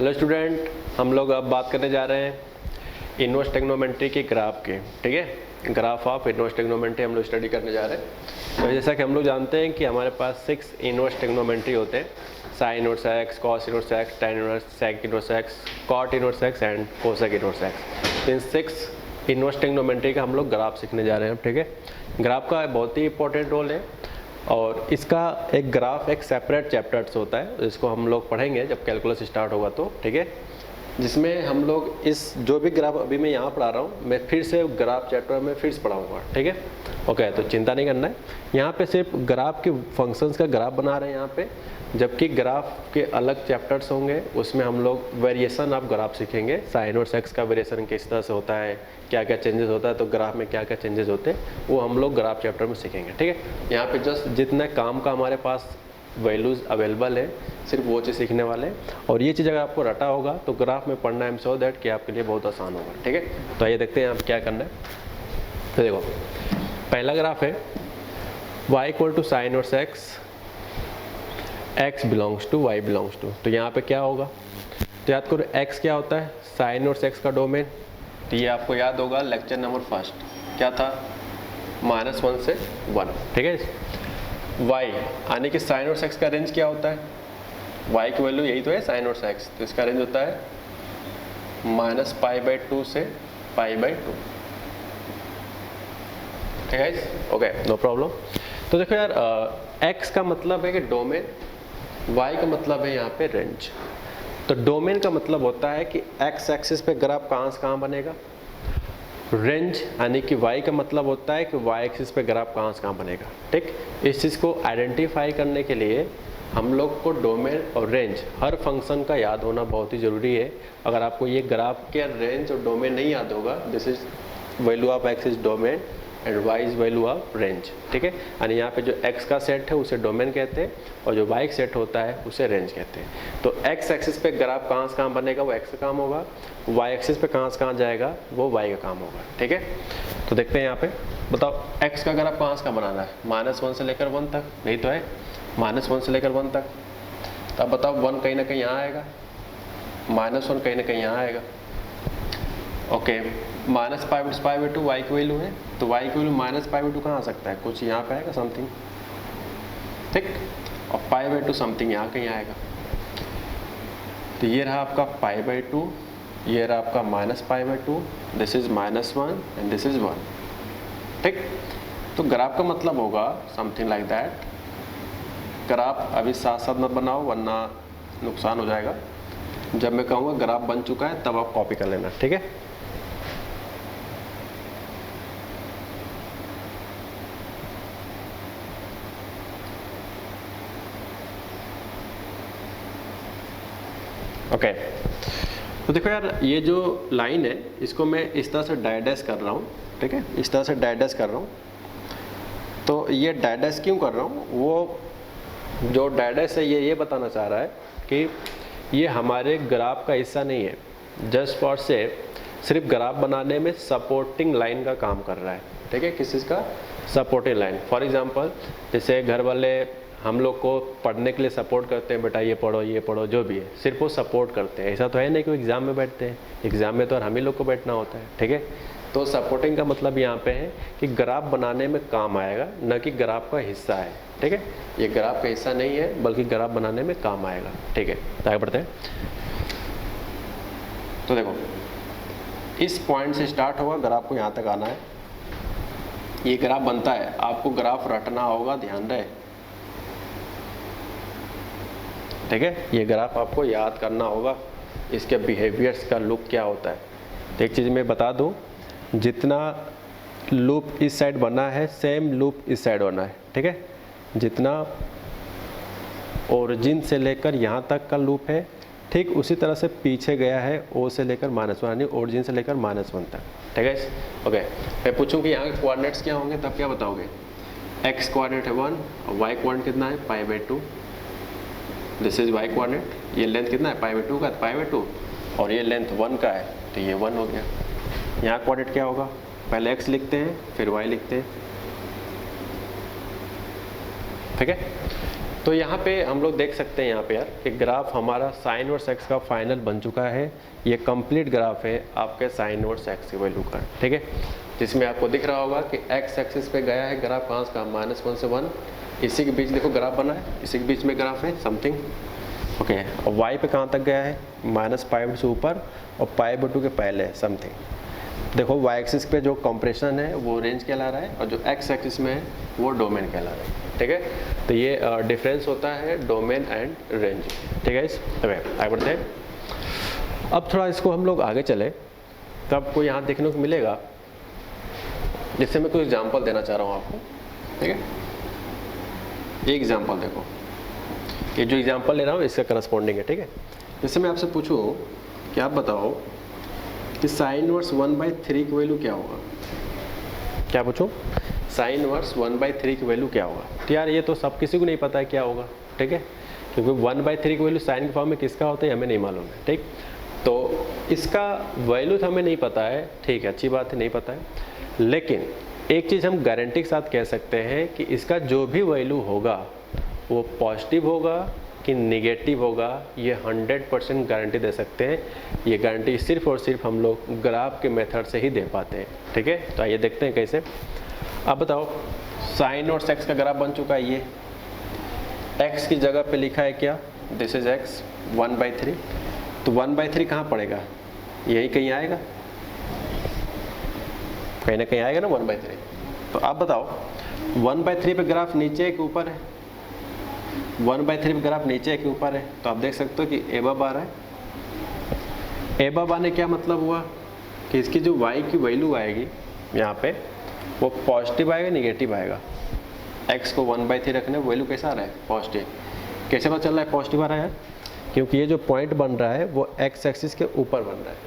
Hello student, हम लोग अब बात करने जा रहे हैं इनवर्स ट्रिग्नोमेट्री के ग्राफ के। ठीक है, ग्राफ ऑफ इनवर्स ट्रिग्नोमेट्री हम लोग स्टडी करने जा रहे हैं। तो जैसा कि हम लोग जानते हैं कि हमारे पास 6 इनवर्स ट्रिग्नोमेट्री होते हैं, sine inverse X, cos inverse X, tan inverse, sec inverse X, cot inverse X and cosec inverse X. इन 6 इनवर्स ट्रिग्नोमेट्री का हम लोग ग्राफ सीखने जा रहे हैं। ठीक है, ग्राफ का बहुत ही इंपॉर्टेंट रोल है और इसका एक ग्राफ एक सेपरेट चैप्टर्स होता है जिसको हम लोग पढ़ेंगे जब कैलकुलस स्टार्ट होगा तो। ठीक है, जिसमें हम लोग इस जो भी ग्राफ अभी मैं यहाँ पढ़ा रहा हूँ मैं फिर से ग्राफ चैप्टर में फिर से पढ़ाऊँगा। ठीक है, ओके, तो चिंता नहीं करना है। यहाँ पे सिर्फ ग्राफ के फंक्शंस का ग्राफ बना रहे हैं यहाँ पे, जबकि ग्राफ के अलग चैप्टर्स होंगे उसमें हम लोग वेरिएशन ऑफ ग्राफ सीखेंगे। साइन और सेक्स का वेरिएशन किस तरह से होता है, क्या क्या चेंजेस होता है, तो ग्राफ में क्या क्या चेंजेस होते हैं वो हम लोग ग्राफ चैप्टर में सीखेंगे। ठीक है, यहाँ पे जस्ट जितना काम का हमारे पास वैल्यूज़ अवेलेबल है सिर्फ वो चीज़ सीखने वाले हैं, और ये चीज़ अगर आपको रटा होगा तो ग्राफ में पढ़ना है सो दैट कि आपके लिए बहुत आसान होगा। ठीक है, तो आइए देखते हैं आप क्या करना है। तो देखो, पहला ग्राफ है y इक्वल टू साइन और sec x, x belongs to y belongs to. तो यहाँ पे क्या होगा, तो याद करो x क्या होता है, साइन और सेक्स का डोमेन। तो ये आपको याद होगा लेक्चर नंबर फर्स्ट क्या था, -1 से 1। ठीक है, y यानी कि साइन और सेक्स का रेंज क्या होता है, y की वैल्यू यही तो है साइन और सेक्स, तो इसका रेंज होता है -π/2 से π/2। ठीक है, ओके, नो प्रॉब्लम। तो देखो यार, x का मतलब है कि डोमेन, y का मतलब है यहाँ पे रेंज। तो डोमेन का मतलब होता है कि x एक्सिस पे ग्राफ कहाँ से कहाँ बनेगा, रेंज यानी कि y का मतलब होता है कि y एक्सिस पे ग्राफ कहाँ से कहाँ बनेगा। ठीक, इस चीज़ को आइडेंटिफाई करने के लिए हम लोग को डोमेन और रेंज हर फंक्शन का याद होना बहुत ही ज़रूरी है। अगर आपको ये ग्राफ के रेंज और डोमेन नहीं याद होगा, this is value of x is domain and y is value of range. ठीक है, यानी यहाँ पे जो x का सेट है उसे डोमेन कहते हैं और जो y सेट होता है उसे रेंज कहते हैं। तो x एक्सिस पे ग्राफ कहाँ से कहाँ बनेगा वो x का काम होगा, y एक्सिस पे कहाँ से कहाँ जाएगा वो y का काम होगा। ठीक है, तो देखते हैं यहाँ पे, बताओ x का ग्राफ कहाँ से कहाँ बनाना है, -1 से लेकर 1 तक, नहीं तो है -1 से लेकर 1 तक। तो अब बताओ 1 कहीं ना कहीं यहाँ आएगा, -1 कहीं ना कहीं यहाँ आएगा। ओके, -π/2 y की वैल्यू है, तो y की वैल्यू -π/2 कहाँ आ सकता है, कुछ यहाँ पे आएगा समथिंग। ठीक, और π/2 समथिंग यहाँ कहीं आएगा। तो ये रहा आपका π/2, ये रहा आपका -π/2, this is -1 and this is 1। ठीक, तो ग्राफ का मतलब होगा समथिंग लाइक दैट। ग्राफ अभी साथ साथ मत बनाओ वरना नुकसान हो जाएगा। जब मैं कहूँगा ग्राफ बन चुका है तब आप कॉपी कर लेना। ठीक है, ओके, तो देखो यार, ये जो लाइन है इसको मैं इस तरह से डायडैश कर रहा हूँ। ठीक है, इस तरह से डायडैश कर रहा हूँ। तो ये डायडैश क्यों कर रहा हूँ, वो जो डायडैश है ये बताना चाह रहा है कि ये हमारे ग्राफ का हिस्सा नहीं है, जस्ट फॉर से सिर्फ ग्राफ बनाने में सपोर्टिंग लाइन का काम कर रहा है। ठीक है, किस चीज़ का, सपोर्टिंग लाइन। फॉर एग्जांपल जैसे घर वाले हम लोग को पढ़ने के लिए सपोर्ट करते हैं, बेटा ये पढ़ो जो भी है, सिर्फ वो सपोर्ट करते हैं। ऐसा तो है नहीं कि वो एग्ज़ाम में बैठते हैं, एग्ज़ाम में तो हम ही लोग को बैठना होता है। ठीक है, तो सपोर्टिंग का मतलब यहाँ पे है कि ग्राफ बनाने में काम आएगा, न कि ग्राफ का हिस्सा है। ठीक है, ये ग्राफ का हिस्सा नहीं है बल्कि ग्राफ बनाने में काम आएगा। ठीक है, तो आगे बढ़ते हैं। तो देखो, इस पॉइंट से स्टार्ट होगा, ग्राफ को यहाँ तक आना है। ये ग्राफ बनता है, आपको ग्राफ रटना होगा, ध्यान रहे। ठीक है, ये ग्राफ आपको याद करना होगा, इसके बिहेवियर्स का लुक क्या होता है। तो एक चीज़ मैं बता दूं, जितना लूप इस साइड बना है सेम लूप इस साइड बना है। ठीक है, जितना ओरिजिन से लेकर यहाँ तक का लूप है ठीक उसी तरह से पीछे गया है ओ से लेकर -1, यानी ओरिजिन से लेकर -1 तक। ठीक है, ओके, मैं पूछूं कि यहाँ के कोऑर्डिनेट्स क्या होंगे तब क्या बताओगे, x कोऑर्डिनेट है 1 और y कोऑर्डिनेट कितना है π/2, दिस इज y कोऑर्डिनेट। ये लेंथ कितना है π/2 का, π/2, और ये लेंथ 1 का है तो ये 1 हो गया। यहाँ कोऑर्डिनेट क्या होगा, पहले x लिखते हैं फिर y लिखते हैं। ठीक है, तो यहाँ पे हम लोग देख सकते हैं यहाँ पे यार कि ग्राफ हमारा साइन इनवर्स एक्स का फाइनल बन चुका है। ये कंप्लीट ग्राफ है आपके साइन इनवर्स एक्स की वैल्यू का, ठीक है, जिसमें आपको दिख रहा होगा कि एक्स एक्सिस पे गया है ग्राफ कहाँ का, -1 से 1, इसी के बीच देखो ग्राफ बना है, इसी के बीच में ग्राफ है समथिंग, ओके। और वाई पे कहाँ तक गया है, -π से ऊपर और π/2 के पहले समथिंग। देखो वाई एक्सिस पे जो कंप्रेशन है वो रेंज कहला रहा है और जो एक्स एक्सिस में है वो डोमेन कहला रहा है, ठीक है। तो ये डिफरेंस होता है डोमेन एंड रेंज, ठीक है। आगे बढ़ते हैं। अब थोड़ा इसको हम लोग आगे चले तो आपको यहाँ देखने को मिलेगा, जिससे मैं कुछ एग्जांपल देना चाह रहा हूँ आपको, ठीक है। एक एग्जांपल देखो, ये जो एग्जांपल ले रहा हूँ इसका करस्पॉन्डिंग है, ठीक है। जैसे मैं आपसे पूछूँ कि आप बताओ कि साइन इनवर्स 1/3 की वैल्यू क्या होगा, क्या पूछूं, साइन इनवर्स 1/3 की वैल्यू क्या होगा। तो यार ये तो सब किसी को नहीं पता है क्या होगा, ठीक है, क्योंकि 1/3 की वैल्यू साइन के फॉर्म में किसका होता है हमें नहीं मालूम है, ठीक। तो इसका वैल्यू तो हमें नहीं पता है, ठीक है, अच्छी बात है, नहीं पता है, लेकिन एक चीज़ हम गारंटी के साथ कह सकते हैं कि इसका जो भी वैल्यू होगा वो पॉजिटिव होगा कि निगेटिव होगा, ये 100% गारंटी दे सकते हैं। ये गारंटी सिर्फ और सिर्फ हम लोग ग्राफ के मेथड से ही दे पाते हैं, ठीक है। तो आइए देखते हैं कैसे। अब बताओ साइन और एक्स का ग्राफ बन चुका है, ये एक्स की जगह पे लिखा है क्या, दिस इज एक्स 1/3। तो 1/3 कहाँ पड़ेगा, यही कहीं आएगा, कहीं ना कहीं आएगा ना 1/3। तो आप बताओ 1/3 पे ग्राफ नीचे के ऊपर है, 1/3 पे ग्राफ नीचे के ऊपर है, तो आप देख सकते हो कि एबव आ रहा है। एबव आने क्या मतलब हुआ कि इसकी जो y की वैल्यू आएगी यहाँ पे वो पॉजिटिव आएगा निगेटिव आएगा। x को 1/3 रखने वैल्यू कैसा आ रहा है, पॉजिटिव। कैसे पता चल रहा है पॉजिटिव आ रहा है यार, क्योंकि ये जो पॉइंट बन रहा है वो x एक्सिस के ऊपर बन रहा है,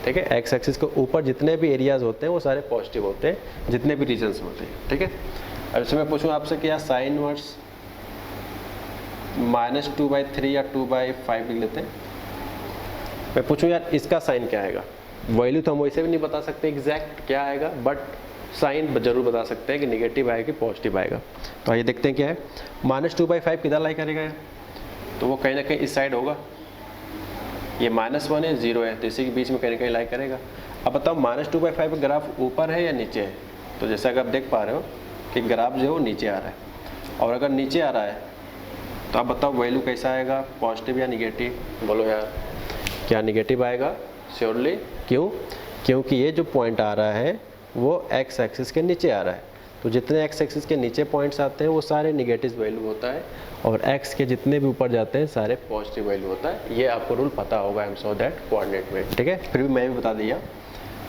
ठीक है। x एक्सिस के ऊपर जितने भी एरियाज होते हैं वो सारे पॉजिटिव होते हैं, जितने भी रीजन्स होते हैं, ठीक है। अब इसमें मैं पूछूँ आपसे कि यार साइन इनवर्स -2/3 या 2/5 लिख लेते हैं। मैं पूछूं यार इसका साइन क्या आएगा, वैल्यू तो हम वैसे भी नहीं बता सकते एग्जैक्ट क्या आएगा, बट साइन जरूर बता सकते हैं कि निगेटिव आएगा कि पॉजिटिव आएगा। तो आइए देखते हैं क्या है। -2/5 किधर लाई करेगा यार, तो वो कहीं ना कहीं इस साइड होगा, ये -1 है 0 है, तो इसी के बीच में कहीं ना कहीं लाई करेगा। अब बताओ -2/5 ग्राफ ऊपर है या नीचे है, तो जैसा कि आप देख पा रहे हो कि ग्राफ जो है वो नीचे आ रहा है, और अगर नीचे आ रहा है तो आप बताओ वैल्यू कैसा आएगा, पॉजिटिव या निगेटिव, बोलो यार। क्या निगेटिव आएगा श्योरली, क्यों, क्योंकि ये जो पॉइंट आ रहा है वो एक्स एक्सिस के नीचे आ रहा है, तो जितने एक्स एक्सिस के नीचे पॉइंट्स आते हैं वो सारे निगेटिव वैल्यू होता है, और एक्स के जितने भी ऊपर जाते हैं सारे पॉजिटिव वैल्यू होता है। ये आपको रूल पता होगा, I am so that coordinate में, ठीक है, फिर भी मैं भी बता दिया,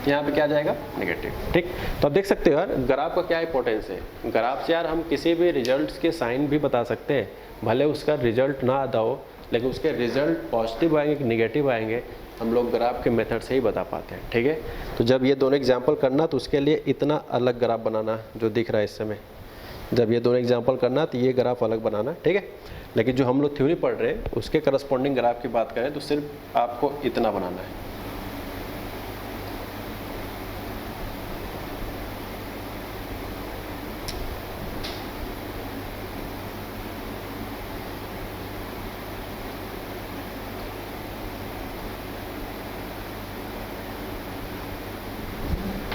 यहाँ पे क्या जाएगा निगेटिव, ठीक। तो आप देख सकते हो यार ग्राफ का क्या इंपॉर्टेंस है। ग्राफ से यार हम किसी भी रिजल्ट्स के साइन भी बता सकते हैं, भले उसका रिजल्ट ना आता हो, लेकिन उसके रिजल्ट पॉजिटिव आएंगे कि निगेटिव आएंगे हम लोग ग्राफ के मेथड से ही बता पाते हैं, ठीक है। तो जब ये दोनों एग्जाम्पल करना तो उसके लिए इतना अलग ग्राफ बनाना जो दिख रहा है इस समय, जब ये दोनों एग्जाम्पल करना तो ये ग्राफ अलग बनाना, ठीक है। लेकिन जो हम लोग थ्योरी पढ़ रहे हैं उसके करस्पॉन्डिंग ग्राफ की बात करें तो सिर्फ आपको इतना बनाना है।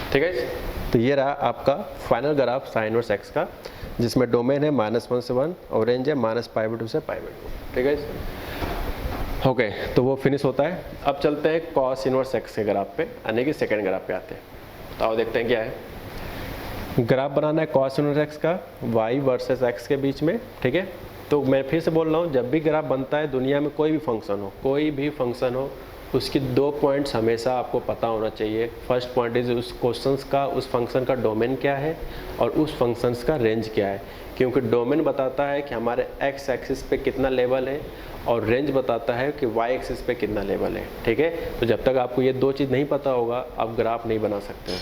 ठीक है, तो ये रहा आपका final graph sign inverse x का, जिसमें डोमेन है -1 से 1 और रेंज है -π/2 से π/2, ठीक है। ओके, तो वो फिनिश होता है। अब चलते हैं कॉस इनवर्स एक्स के ग्राफ पे, यानी कि सेकेंड ग्राफ पे आते हैं। तो आओ देखते हैं क्या है। ग्राफ बनाना है कॉस इनवर्स एक्स का y वर्सेस x के बीच में, ठीक है। तो मैं फिर से बोल रहा हूँ, जब भी ग्राफ बनता है दुनिया में कोई भी फंक्शन हो उसकी 2 पॉइंट्स हमेशा आपको पता होना चाहिए। फर्स्ट पॉइंट इज उस क्वेश्चंस का, उस फंक्शन का डोमेन क्या है और उस फंक्शंस का रेंज क्या है, क्योंकि डोमेन बताता है कि हमारे एक्स एक्सिस पे कितना लेवल है और रेंज बताता है कि वाई एक्सिस पे कितना लेवल है, ठीक है। तो जब तक आपको ये 2 चीज़ नहीं पता होगा आप ग्राफ नहीं बना सकते हो।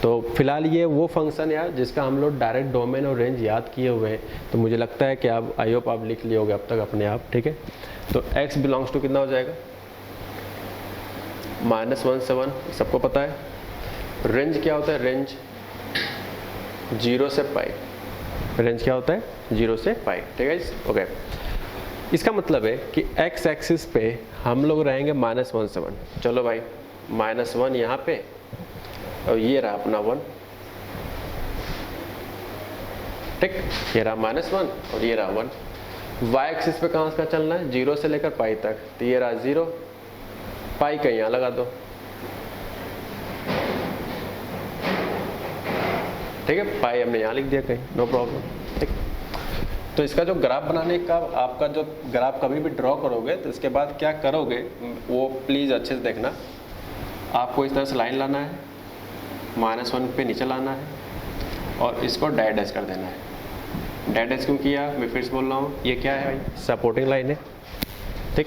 तो फिलहाल ये वो फंक्शन यार जिसका हम लोग डायरेक्ट डोमेन और रेंज याद किए हुए हैं, तो मुझे लगता है कि आप आई होप आप लिख लिए होगे अब तक अपने आप, ठीक है। तो x बिलोंग्स टू कितना हो जाएगा, -1 से 1 सबको पता है। रेंज क्या होता है, रेंज 0 से पाई, रेंज क्या होता है 0 से पाई, ठीक है। ओके, इसका मतलब है कि x एक्सिस पे हम लोग रहेंगे -1 से 1। चलो भाई -1 यहाँ पे और ये रहा अपना 1, ठीक, ये रहा -1 और ये रहा 1। y एक्सिस पे कहाँ से चलना है, 0 से लेकर पाई तक, तो ये रहा 0, पाई का यहाँ लगा दो, ठीक है, पाई हमने यहाँ लिख दिया कहीं, नो प्रॉब्लम, ठीक। तो इसका जो ग्राफ बनाने का आपका जो ग्राफ कभी भी ड्रॉ करोगे तो इसके बाद क्या करोगे वो प्लीज़ अच्छे से देखना। आपको इस तरह से लाइन लाना है, -1 पे नीचे लाना है और इसको डैश कर देना है। डैश क्यों किया, मैं फिर से बोल रहा हूँ, ये क्या है भाई, सपोर्टिंग लाइन है, ठीक।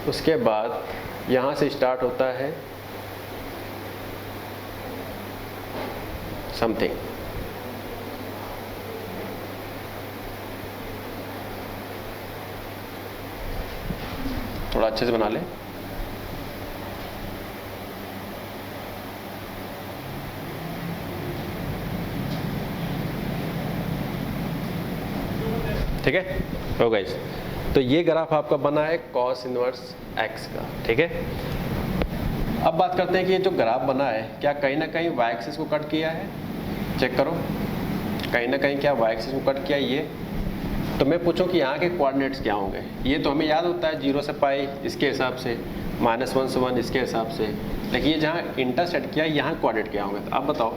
उसके बाद यहाँ से स्टार्ट होता है समथिंग, थोड़ा अच्छे से बना ले, ठीक है। हो गाइस, तो ये ग्राफ आपका बना है cos इनवर्स x का, ठीक है। अब बात करते हैं कि ये जो ग्राफ बना है क्या कहीं ना कहीं y एक्सिस को कट किया है, चेक करो, कहीं ना कहीं क्या y एक्सिस को कट किया ये। तो मैं पूछूं कि यहाँ के कोऑर्डिनेट्स क्या होंगे, ये तो हमें याद होता है 0 से पाई इसके हिसाब से, -1 से 1 इसके हिसाब से, लेकिन ये जहाँ इंटरसेक्ट किया यहाँ कोऑर्डिनेट क्या होंगे। तो आप बताओ,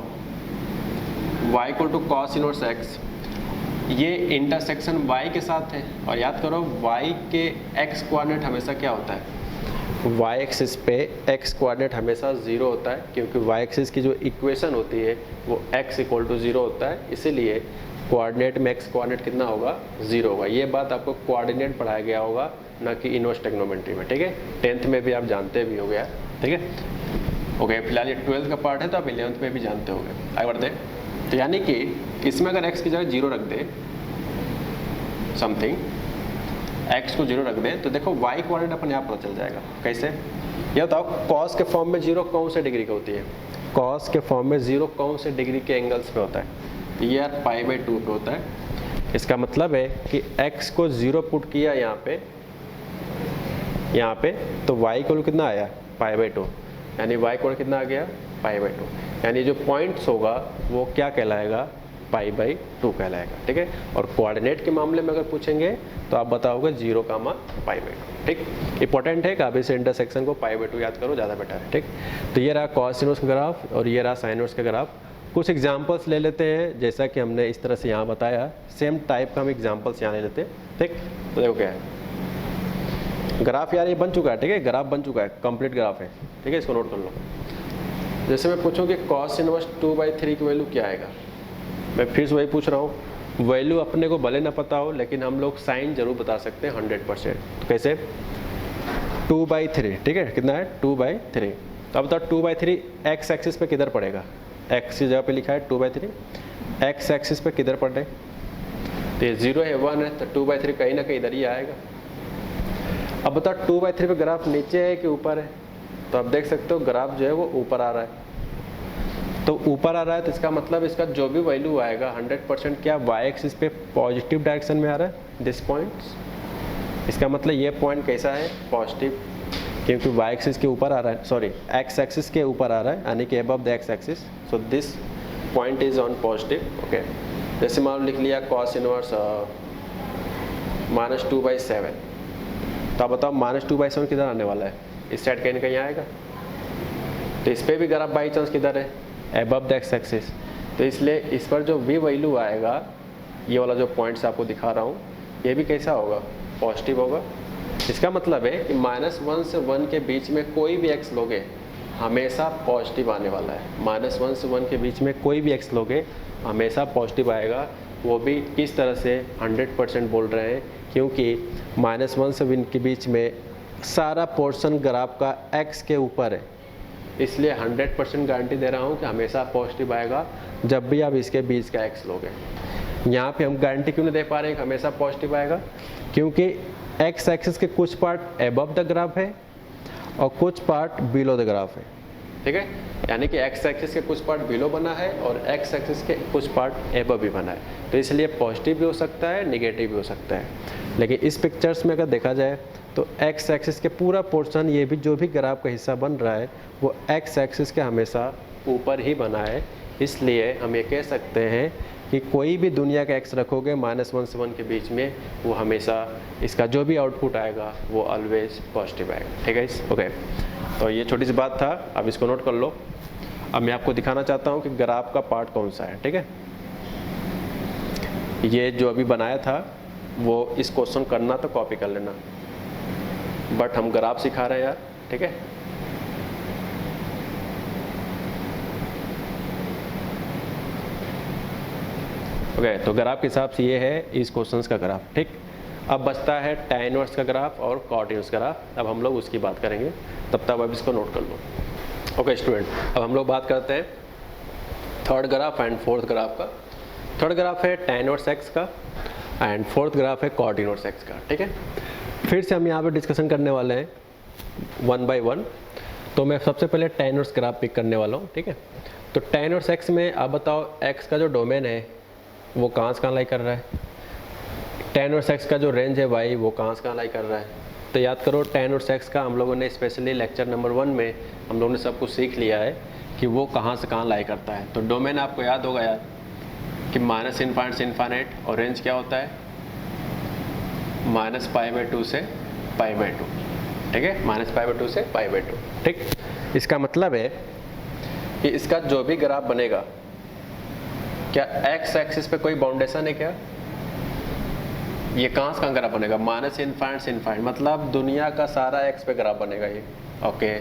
y = cos इनवर्स x, ये इंटरसेक्शन y के साथ है, और याद करो y के x कोऑर्डिनेट हमेशा क्या होता है, y एक्सिस पे x कोऑर्डिनेट हमेशा 0 होता है, क्योंकि y एक्सिस की जो इक्वेशन होती है वो x = 0 होता है, इसीलिए कोऑर्डिनेट में x कोऑर्डिनेट कितना होगा, 0 होगा। ये बात आपको कोऑर्डिनेट पढ़ाया गया होगा, ना कि इनवर्स ट्रिग्नोमेट्री में, ठीक है। 10th में भी आप जानते भी हो गया, ठीक है। ओके, फिलहाल ये 12th का पार्ट है तो आप 11th में भी जानते होंगे। आगे बढ़ते हैं। तो यानी कि इसमें अगर x की जगह 0 रख दे, समथिंग x को 0 रख दे, तो देखो y कोऑर्डिनेट अपने आप पता चल जाएगा। कैसे, ये बताओ, cos के फॉर्म में 0 कौन से डिग्री का होती है, cos के फॉर्म में 0 कौन से डिग्री के एंगल्स पे होता है, तो ये यार π/2 पे होता है। इसका मतलब है कि x को 0 पुट किया यहाँ पे, तो y को कितना आया, π/2, यानी y को कितना आ गया, π/2, यानी जो पॉइंट्स होगा वो क्या कहलाएगा, π/2 कहलाएगा, ठीक है। और कोऑर्डिनेट के मामले में अगर पूछेंगे तो आप बताओगे 0, π/2, ठीक। इंपॉर्टेंट है कि आप इस इंटरसेक्शन को π/2 याद करो, ज़्यादा बेटर है, ठीक। तो ये रहा cos इनवर्स का ग्राफ और ये रहा sin इनवर्स का ग्राफ। कुछ एग्जाम्पल्स ले लेते हैं, जैसा कि हमने इस तरह से यहाँ बताया, सेम टाइप का हम एग्जाम्पल्स यहाँ ले लेते हैं, ठीक। तो देखो क्या है, ग्राफ यार ये बन चुका है, ठीक है, ग्राफ बन चुका है, कंप्लीट ग्राफ है, ठीक है, इसको नोट कर लो। जैसे मैं पूछूं कि cos इनवर्स 2/3 की वैल्यू क्या आएगा, मैं फिर से वही पूछ रहा हूँ, वैल्यू अपने को भले ना पता हो लेकिन हम लोग साइन जरूर बता सकते हैं 100%। तो कैसे, 2/3, ठीक है, कितना है, 2/3। तो अब बताओ 2/3 x एक्सिस पे किधर पड़ेगा, x की जगह पे लिखा है 2/3, x एक्सिस पे किधर पड़े, तो ये 0 है 1 है, तो 2/3 कहीं ना कहीं इधर ही आएगा। अब बताओ 2/3 पे ग्राफ नीचे है कि ऊपर है, तो आप देख सकते हो ग्राफ जो है वो ऊपर आ रहा है। तो ऊपर आ रहा है तो इसका मतलब इसका जो भी वैल्यू आएगा 100% क्या y एक्सिस पे पॉजिटिव डायरेक्शन में आ रहा है, दिस पॉइंट्स। इसका मतलब ये पॉइंट कैसा है, पॉजिटिव, क्योंकि y एक्सिस के ऊपर आ रहा है, सॉरी x एक्सिस के ऊपर आ रहा है, यानी कि above the x axis, so this point is on positive, okay. जैसे मान लिख लिया cos इनवर्स -2/7, तो आप बताओ -2/7 किधर आने वाला है, इस साइड कहीं ना कहीं आएगा, तो इस पर भी ग्राफ बाई चांस किधर है, अबव द x एक्सिस, तो इसलिए इस पर जो भी वैल्यू आएगा, ये वाला जो पॉइंट्स आपको दिखा रहा हूँ, ये भी कैसा होगा, पॉजिटिव होगा। इसका मतलब है कि -1 से 1 के बीच में कोई भी x लोगे हमेशा पॉजिटिव आने वाला है, -1 से 1 के बीच में कोई भी x लोगे हमेशा पॉजिटिव आएगा। वो भी किस तरह से 100% बोल रहे हैं, क्योंकि -1 से 1 के बीच में सारा पोर्शन ग्राफ का x के ऊपर है, इसलिए 100% गारंटी दे रहा हूँ कि हमेशा पॉजिटिव आएगा जब भी आप इसके बीच का x लोगे। यहाँ पे हम गारंटी क्यों नहीं दे पा रहे हैं कि हमेशा पॉजिटिव आएगा, क्योंकि x एक्सिस के कुछ पार्ट अबव द ग्राफ है और कुछ पार्ट बिलो द ग्राफ है, ठीक है, यानी कि एक्स एक्सिस के कुछ पार्ट बिलो बना है और एक्स एक्सिस के कुछ पार्ट एबव भी बना है। तो इसलिए पॉजिटिव भी हो सकता है, निगेटिव भी हो सकता है। लेकिन इस पिक्चर्स में अगर देखा जाए तो एक्स एक्सिस के पूरा पोर्शन, ये भी जो भी ग्राफ का हिस्सा बन रहा है वो एक्स एक्सिस के हमेशा ऊपर ही बना है। इसलिए हम ये कह सकते हैं कि कोई भी दुनिया का एक्स रखोगे -1 से 1 के बीच में, वो हमेशा इसका जो भी आउटपुट आएगा वो ऑलवेज पॉजिटिव आएगा। ठीक है ओके, तो ये छोटी सी बात था, अब इसको नोट कर लो। अब मैं आपको दिखाना चाहता हूँ कि ग्राफ का पार्ट कौन सा है। ठीक है, ये जो अभी बनाया था वो इस क्वेश्चन करना तो कॉपी कर लेना, बट हम ग्राफ सिखा रहे हैं यार। ठीक है, ओके, तो ग्राफ के हिसाब से ये है इस क्वेश्चन का ग्राफ। ठीक, अब बचता है tan इनवर्स का ग्राफ और cot इनवर्स का ग्राफ। अब हम लोग उसकी बात करेंगे, तब तक अब इसको नोट कर लो। ओके स्टूडेंट, अब हम लोग बात करते हैं third graph and fourth graph का। थर्ड ग्राफ है tan इनवर्स x का एंड फोर्थ ग्राफ है cot इनवर्स x का। ठीक है, फिर से हम यहाँ पे डिस्कशन करने वाले हैं 1 by 1। तो मैं सबसे पहले tan इनवर्स ग्राफ पिक करने वाला हूँ। ठीक है, तो tan इनवर्स x में आप बताओ x का जो डोमेन है वो कहाँ से कहाँ लाई कर रहा है, tan इनवर्स x का जो रेंज है y वो कहाँ से कहाँ लाई कर रहा है। तो याद करो tan इनवर्स x का हम लोगों ने स्पेशली लेक्चर नंबर 1 में हम लोगों ने सब कुछ सीख लिया है कि वो कहाँ से कहाँ लाई करता है। तो डोमेन आपको याद होगा यार कि -∞ से इन्फाइनाइट, और रेंज क्या होता है -π/2 से π/2। ठीक है, -π/2 से π/2। ठीक, इसका मतलब है कि इसका जो भी ग्राफ बनेगा, क्या एक्स एक्सिस पे कोई बाउंडेशन है क्या? ये कहाँ से कहाँ ग्राफ बनेगा? -∞ से इन्फाइनाइट, मतलब दुनिया का सारा एक्स पे ग्राफ बनेगा ये। ओके,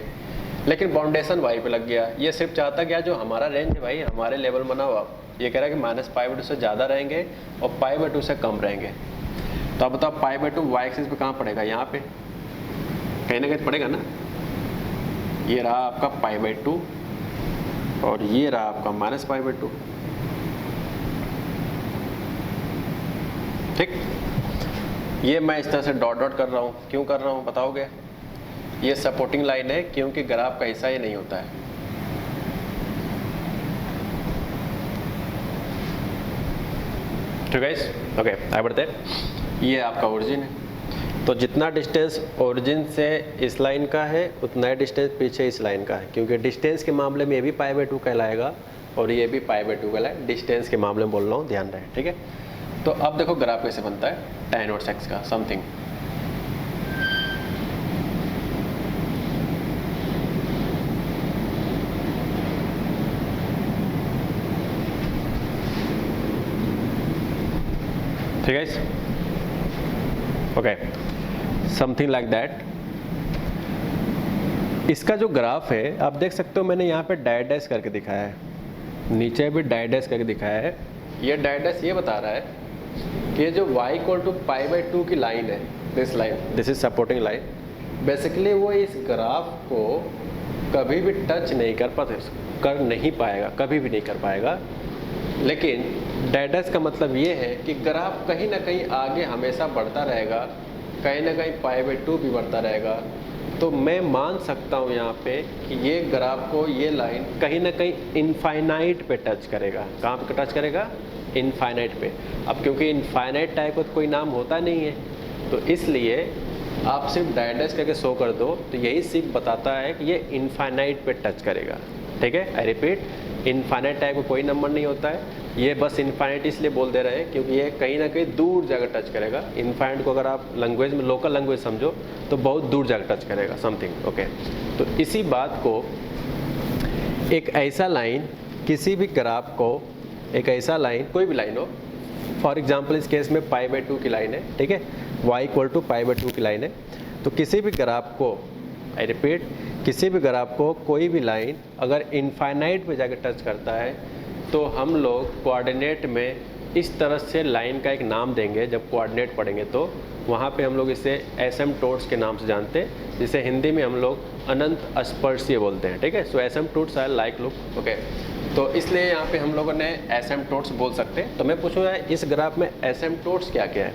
लेकिन बाउंडेशन वाई पे लग गया। ये सिर्फ चाहता क्या, जो हमारा रेंज है भाई, हमारे लेवल बना हुआ, ये कह रहा है कि -π/2 से ज़्यादा रहेंगे और π/2 से कम रहेंगे। तो अब बताओ π/2 वाई एक्सिस पे कहाँ पड़ेगा? यहाँ पे कहीं ना कहीं पड़ेगा ना। ये रहा आपका π/2 और ये रहा आपका -π/2। ठीक, ये मैं इस तरह से डॉट डॉट कर रहा हूँ, क्यों कर रहा हूँ बताओगे? ये सपोर्टिंग लाइन है क्योंकि ग्राफ का हिस्सा ये नहीं होता है। ठीक है, ओके आगे बढ़ते हैं। ये आपका ओरिजिन है, तो जितना डिस्टेंस ओरिजिन से इस लाइन का है उतना ही डिस्टेंस पीछे इस लाइन का है, क्योंकि डिस्टेंस के मामले में ये भी π/2 कहलाएगा और ये भी π/2 कहलाएगा। डिस्टेंस के मामले में बोल रहा हूँ, ध्यान रहे। ठीक है, तो अब देखो ग्राफ कैसे बनता है tan इनवर्स x का समथिंग। ठीक है, ओके, समथिंग लाइक दैट। इसका जो ग्राफ है आप देख सकते हो, मैंने यहाँ पे डैश करके दिखाया है, नीचे भी डैश करके दिखाया है। ये डैश ये बता रहा है कि ये जो y = π/2 की लाइन है, this line, this is supporting line, basically वो इस ग्राफ को कभी भी टच नहीं कर नहीं पाएगा, कभी भी नहीं कर पाएगा। लेकिन डैश का मतलब ये है कि ग्राफ कहीं ना कहीं आगे हमेशा बढ़ता रहेगा, कहीं ना कहीं π/2 भी बढ़ता रहेगा। तो मैं मान सकता हूँ यहाँ पे कि ये ग्राफ को, ये लाइन कहीं ना कहीं इनफाइनाइट पे टच करेगा। कहाँ पे टच करेगा? इनफाइनाइट पे। अब क्योंकि इनफाइनाइट टाइप का कोई नाम होता नहीं है, तो इसलिए आप सिर्फ डैश करके शो कर दो, तो यही सिर्फ बताता है कि ये इनफाइनाइट पे टच करेगा। ठीक है, आई रिपीट, इनफाइनाइट टाइप का कोई नंबर नहीं होता है। ये बस इनफाइनाइट इसलिए बोल दे रहे हैं क्योंकि ये कहीं ना कहीं दूर जाकर टच करेगा। इनफाइनाइट को अगर आप लैंग्वेज में, लोकल लैंग्वेज समझो, तो बहुत दूर जाकर टच करेगा समथिंग। ओके, तो इसी बात को एक ऐसा लाइन, किसी भी ग्राफ को एक ऐसा लाइन, कोई भी लाइन हो, फॉर एग्जांपल इस केस में π/2 की लाइन है। ठीक है, y = π/2 की लाइन है। तो किसी भी ग्राफ को, आई रिपीट, किसी भी ग्राफ को कोई भी लाइन अगर इनफाइनाइट पे जाकर टच करता है तो हम लोग कोऑर्डिनेट में इस तरह से लाइन का एक नाम देंगे। जब कोऑर्डिनेट पढ़ेंगे तो वहाँ पे हम लोग इसे एसिम्पटोट्स के नाम से जानते हैं, जिसे हिंदी में हम लोग अनंत स्पर्शीय बोलते हैं। ठीक है, सो एसिम्पटोट्स आर लाइक लुक। ओके, तो इसलिए यहाँ पे हम लोगों ने एसिम्पटोट्स बोल सकते हैं। तो मैं पूछूंगा इस ग्राफ में एसिम्पटोट्स क्या क्या है,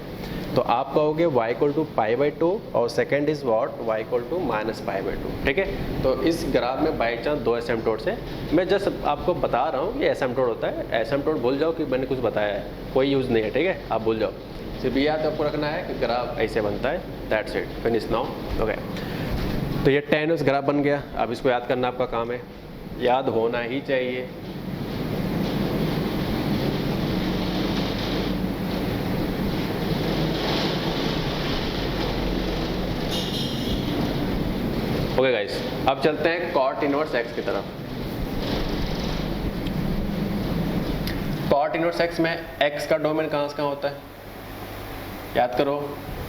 तो आप कहोगे y इक्वल टू π/2 और second is what y equal to -π/2। ठीक है, तो इस ग्राफ में बाई चांस दो एसिम्पटोट्स है। मैं जस्ट आपको बता रहा हूँ ये एसिम्पटोट होता है। एसिम्पटोट भूल जाओ कि मैंने कुछ बताया है, कोई यूज़ नहीं है। ठीक है, आप भूल जाओ, सिर्फ याद आपको रखना है कि ग्राफ ऐसे बनता है। That's it, finish now. Okay, तो ये tan इनवर्स ग्राफ बन गया। अब इसको याद करना आपका काम है, याद होना ही चाहिए। ओके गाइस, अब चलते हैं cot इनवर्स x की तरफ। cot इनवर्स x में x का डोमेन कहाँ से कहाँ होता है, याद करो।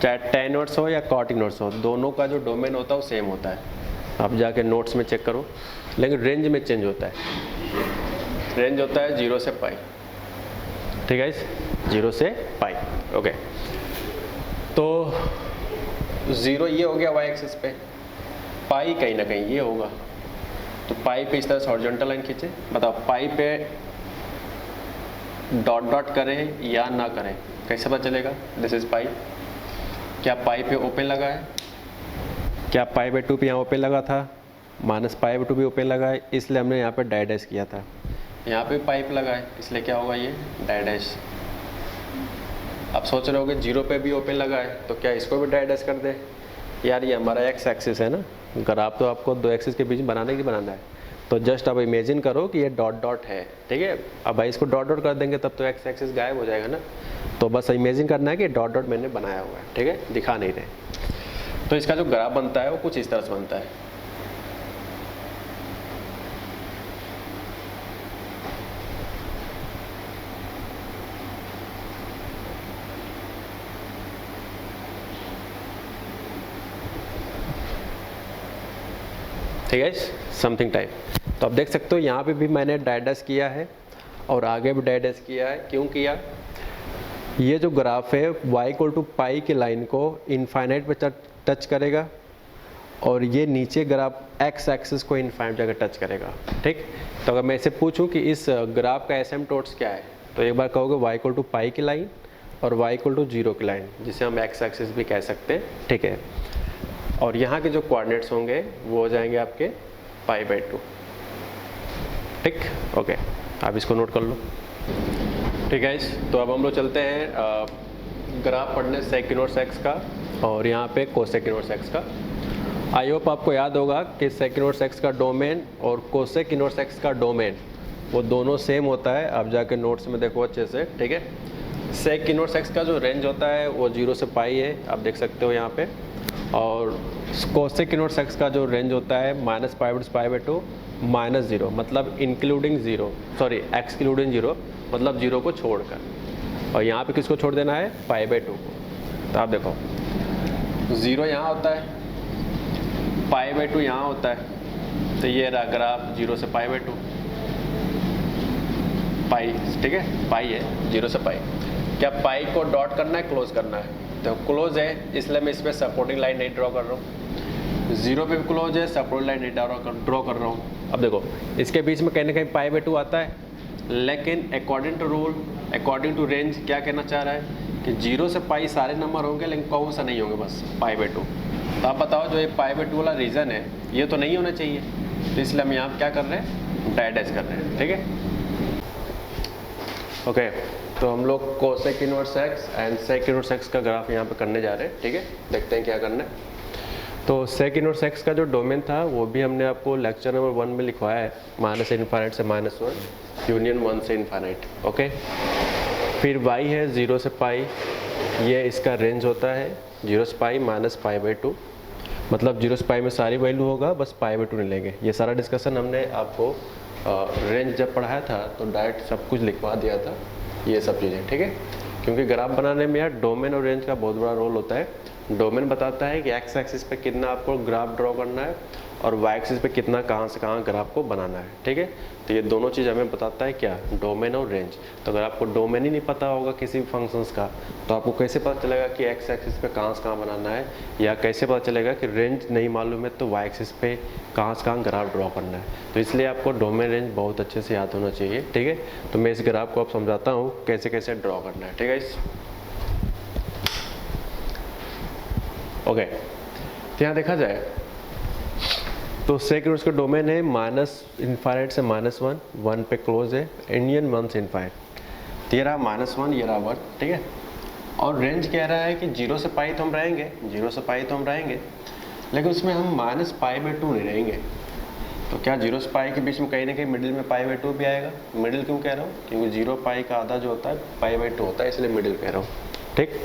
चाहे tan इनवर्स हो या cot इनवर्स हो, दोनों का जो डोमेन होता है वो सेम होता है। आप जाके नोट्स में चेक करो, लेकिन रेंज में चेंज होता है। रेंज होता है 0 से पाई। ठीक है, 0 से पाई। ओके, तो 0 ये हो गया y एक्सिस पे, पाई कहीं ना कहीं ये होगा। तो पाई पे इस तरह से हॉरिजॉन्टल लाइन खींचे। बताओ पाई पे डॉट डॉट करें या ना करें, कैसे पता चलेगा। This is pi. क्या पाई पे ओपन लगा है, क्या π/2 पे यहाँ ओपन लगा था, -π/2 भी ओपन लगा है, इसलिए हमने यहाँ पे डायडैश किया था। यहाँ पे पाइप लगा है, इसलिए क्या होगा, ये डायडैश। अब सोच रहे होगे 0 पे भी ओपन लगा है, तो क्या इसको भी डायडैश कर दे। यार ये हमारा x एक्सिस है ना, ग्राफ तो आपको दो एक्सिस के बीच बनाने की बनाना है। तो जस्ट अब इमेजिन करो कि ये डॉट डॉट है। ठीक है, अब भाई इसको डॉट डॉट कर देंगे तब तो x एक्सिस गायब हो जाएगा ना। तो बस इमेजिन करना है कि डॉट डॉट मैंने बनाया हुआ है। ठीक है, दिखा नहीं रहे। तो इसका जो ग्राफ बनता है वो कुछ इस तरह से बनता है। ठीक है, समथिंग टाइप। तो आप देख सकते हो यहाँ पे भी मैंने डायडैश किया है और आगे भी डायडैश किया है। क्यों किया, ये जो ग्राफ है y इक्वल टू पाई की लाइन को इनफाइनाइट पे टच करेगा और ये नीचे ग्राफ x एक्सिस को इनफाइनाइट जगह टच करेगा। ठीक, तो अगर मैं इसे पूछूं कि इस ग्राफ का एसिम्पटोट्स क्या है, तो एक बार कहोगे y इक्वल टू पाई की लाइन और y इक्वल टू 0 की लाइन, जिसे हम x एक्सिस भी कह सकते हैं। ठीक है, और यहाँ के जो कोऑर्डिनेट्स होंगे वो हो जाएंगे आपके π/2। ठीक, ओके, आप इसको नोट कर लो। ठीक है, तो अब हम लोग चलते हैं ग्राफ पढ़ने सेक इनवर्स x का और यहाँ पे कोसेक इनवर्स x का। आई होप आपको याद होगा कि सेक इनवर्स x का डोमेन और कोसेक इनवर्स x का डोमेन वो दोनों सेम होता है। आप जाके नोट्स में देखो अच्छे से। ठीक है, सेक इनवर्स x का जो रेंज होता है वो 0 से पाई है, आप देख सकते हो यहाँ पे। और कोसेक इनवर्स x का जो रेंज होता है -π/2 -0, मतलब इंक्लूडिंग 0, सॉरी एक्सक्लूडिंग 0, मतलब 0 को छोड़कर। और यहाँ पे किसको छोड़ देना है, π/2 को। तो आप देखो 0 यहाँ होता है, π/2 यहाँ होता है। तो ये रहा ग्राफ 0 से π/2, पाई। ठीक है, पाई है 0 से पाई। क्या पाई को डॉट करना है, क्लोज करना है, तो क्लोज है, इसलिए मैं इस पर सपोर्टिंग लाइन नहीं ड्रॉ कर रहा हूँ। 0 पे भी क्लोज है, सपोर्टिंग लाइन नहीं ड्रॉ कर रहा हूँ। अब देखो इसके बीच में कहीं ना कहीं π/2 आता है, लेकिन according to rule, according to range क्या कहना चाह रहा है कि 0 से पाई सारे नंबर होंगे, लेकिन कौन सा नहीं होंगे, बस π/2। तो आप बताओ जो ये π/2 वाला रीज़न है ये तो नहीं होना चाहिए, तो इसलिए हम यहाँ क्या कर रहे हैं, डायडैश कर रहे हैं। ठीक है, ओके, तो हम लोग cosec inverse x and sec inverse x का ग्राफ यहाँ पे करने जा रहे हैं। ठीक है, देखते हैं क्या करना है। तो सेक इनवर्स x का जो डोमेन था वो भी हमने आपको लेक्चर नंबर 1 में लिखवाया है, -∞ से -1 यूनियन 1 से इनफाइनाइट। ओके, फिर y है 0 से पाई, ये इसका रेंज होता है 0 से पाई -π/2, मतलब 0 से पाई में सारी वैल्यू होगा, बस π/2 नहीं लेंगे। ये सारा डिस्कशन हमने आपको रेंज जब पढ़ाया था तो डायरेक्ट सब कुछ लिखवा दिया था, ये सब चीज़ें। ठीक है, क्योंकि ग्राफ बनाने में यार डोमेन और रेंज का बहुत बड़ा रोल होता है। डोमेन बताता है कि एक्स एक्सिस पे कितना आपको ग्राफ ड्रॉ करना है, और वाई एक्सिस पे कितना कहाँ से कहाँ ग्राफ को बनाना है, ठीक है। तो ये दोनों चीज़ हमें बताता है क्या, डोमेन और रेंज। तो अगर आपको डोमेन ही नहीं पता होगा किसी भी फंक्शंस का तो आपको कैसे पता चलेगा कि एक्स एक्सिस पे कहाँ से कहाँ बनाना है, या कैसे पता चलेगा कि रेंज नहीं मालूम है तो वाई एक्सिस पे कहाँ से कहाँ ग्राफ ड्रॉ करना है। तो इसलिए आपको डोमेन रेंज बहुत अच्छे से याद होना चाहिए, ठीक है। तो मैं इस ग्राफ को आप समझाता हूँ कैसे कैसे ड्रॉ करना है, ठीक है। ओके, तो यहाँ देखा जाए तो सेक उसका डोमेन है माइनस इनफाइनाइट से -1, 1 पे क्लोज है, इंडियन 1 से इनफाइनाइट। तो ये रहा -1, ये रहा 1, ठीक है। और रेंज कह रहा है कि 0 से पाई तो हम रहेंगे, 0 से पाई तो हम रहेंगे, लेकिन उसमें हम -π/2 नहीं रहेंगे। तो क्या 0 से पाई के बीच में कहीं ना कहीं मिडिल में π/2 भी आएगा। मिडिल क्यों कह रहा हूँ, क्योंकि 0 पाई का आधा जो होता है π/2 होता है, इसलिए मिडिल कह रहा हूँ, ठीक।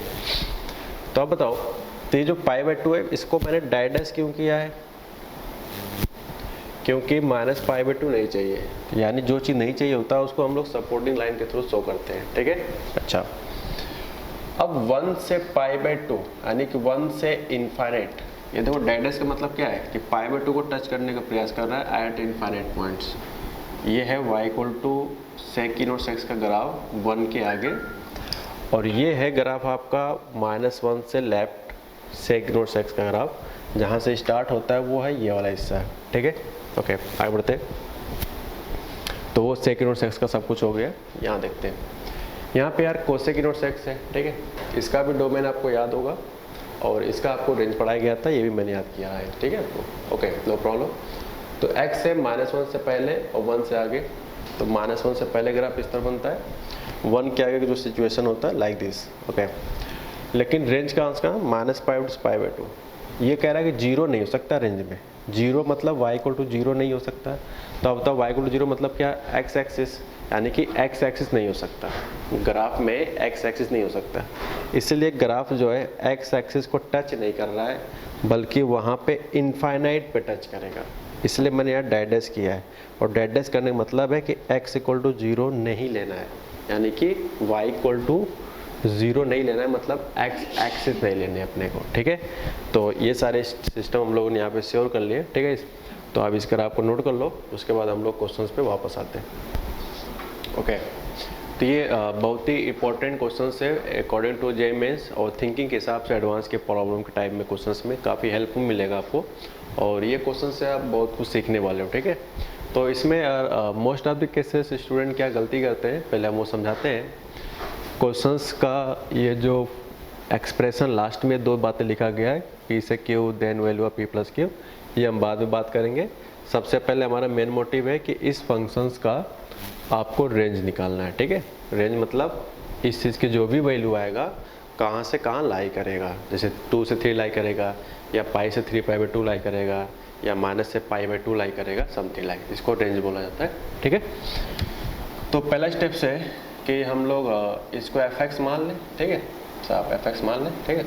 तो अब बताओ, तो ये जो π/2 है इसको मैंने डायडस क्यों किया है, क्योंकि -π/2 नहीं चाहिए, यानी जो चीज़ नहीं चाहिए होता है उसको हम लोग सपोर्टिंग लाइन के थ्रू शो करते हैं, ठीक है। अच्छा, अब 1 से π/2 यानी कि 1 से इनफाइनाइट, ये देखो डायडस का मतलब क्या है कि π/2 को टच करने का प्रयास कर रहा है एट इनफाइनाइट पॉइंट्स। ये है y = sec का ग्राफ 1 के आगे, और ये है ग्राफ आपका -1 से लेफ्ट sec का ग्राफ, जहाँ से स्टार्ट होता है वो है ये वाला हिस्सा, ठीक है। ओके, आगे बढ़ते हैं। तो वो sec का सब कुछ हो गया। यहाँ देखते हैं, यहाँ पे यार cosec है, ठीक है। इसका भी डोमेन आपको याद होगा और इसका आपको रेंज पढ़ाया गया था, ये भी मैंने याद किया है, ठीक है। Okay, no problem. तो x से -1 से पहले और 1 से आगे, तो -1 से पहले ग्राफ इस तरह बनता है, 1 के आगे का जो सिचुएशन होता है लाइक दिस, ओके। लेकिन रेंज का आंसर -π से π/2, ये कह रहा है कि 0 नहीं हो सकता रेंज में। 0 मतलब y = 0 नहीं हो सकता। तो अब बताओ y = 0 मतलब क्या, x एक्सिस, यानी कि x एक्सिस नहीं हो सकता ग्राफ में, x एक्सिस नहीं हो सकता। इसलिए ग्राफ जो है x एक्सिस को टच नहीं कर रहा है, बल्कि वहाँ पे इनफाइनाइट पे टच करेगा, इसलिए मैंने यहाँ डायडस किया है। और डायडस करने का मतलब है कि x = 0 नहीं लेना है, यानी कि y = 0 नहीं लेना है, मतलब x एक्सिस नहीं लेने अपने को, ठीक है। तो ये सारे सिस्टम हम लोगों ने यहाँ पे श्योर कर लिए, ठीक है। तो आप इस ग्राफ को नोट कर लो, उसके बाद हम लोग क्वेश्चंस पे वापस आते हैं। ओके, तो ये बहुत ही इंपॉर्टेंट क्वेश्चंस है अकॉर्डिंग टू JEE मेंस, और थिंकिंग के हिसाब से एडवांस के प्रॉब्लम के टाइप में क्वेश्चंस में काफ़ी हेल्प मिलेगा आपको, और ये क्वेश्चन से आप बहुत कुछ सीखने वाले हो, ठीक है। तो इसमें most of the cases student क्या गलती करते हैं, पहले हम वो समझाते हैं। क्वेश्चंस का ये जो एक्सप्रेशन लास्ट में 2 बातें लिखा गया है, P से Q then value of P+Q, ये हम बाद में बात करेंगे। सबसे पहले हमारा मेन मोटिव है कि इस फंक्शंस का आपको रेंज निकालना है, ठीक है। रेंज मतलब इस चीज़ की जो भी वैल्यू आएगा कहाँ से कहाँ लाई करेगा, जैसे 2 से 3 लाई करेगा, या पाई से 3π/2 लाई करेगा, या माइनस से π/2 लाई करेगा, समथिंग लाइक, इसको रेंज बोला जाता है, ठीक है। तो पहला स्टेप है कि हम लोग इसको fx मान लें, ठीक है। तो आप fx मान लें, ठीक है।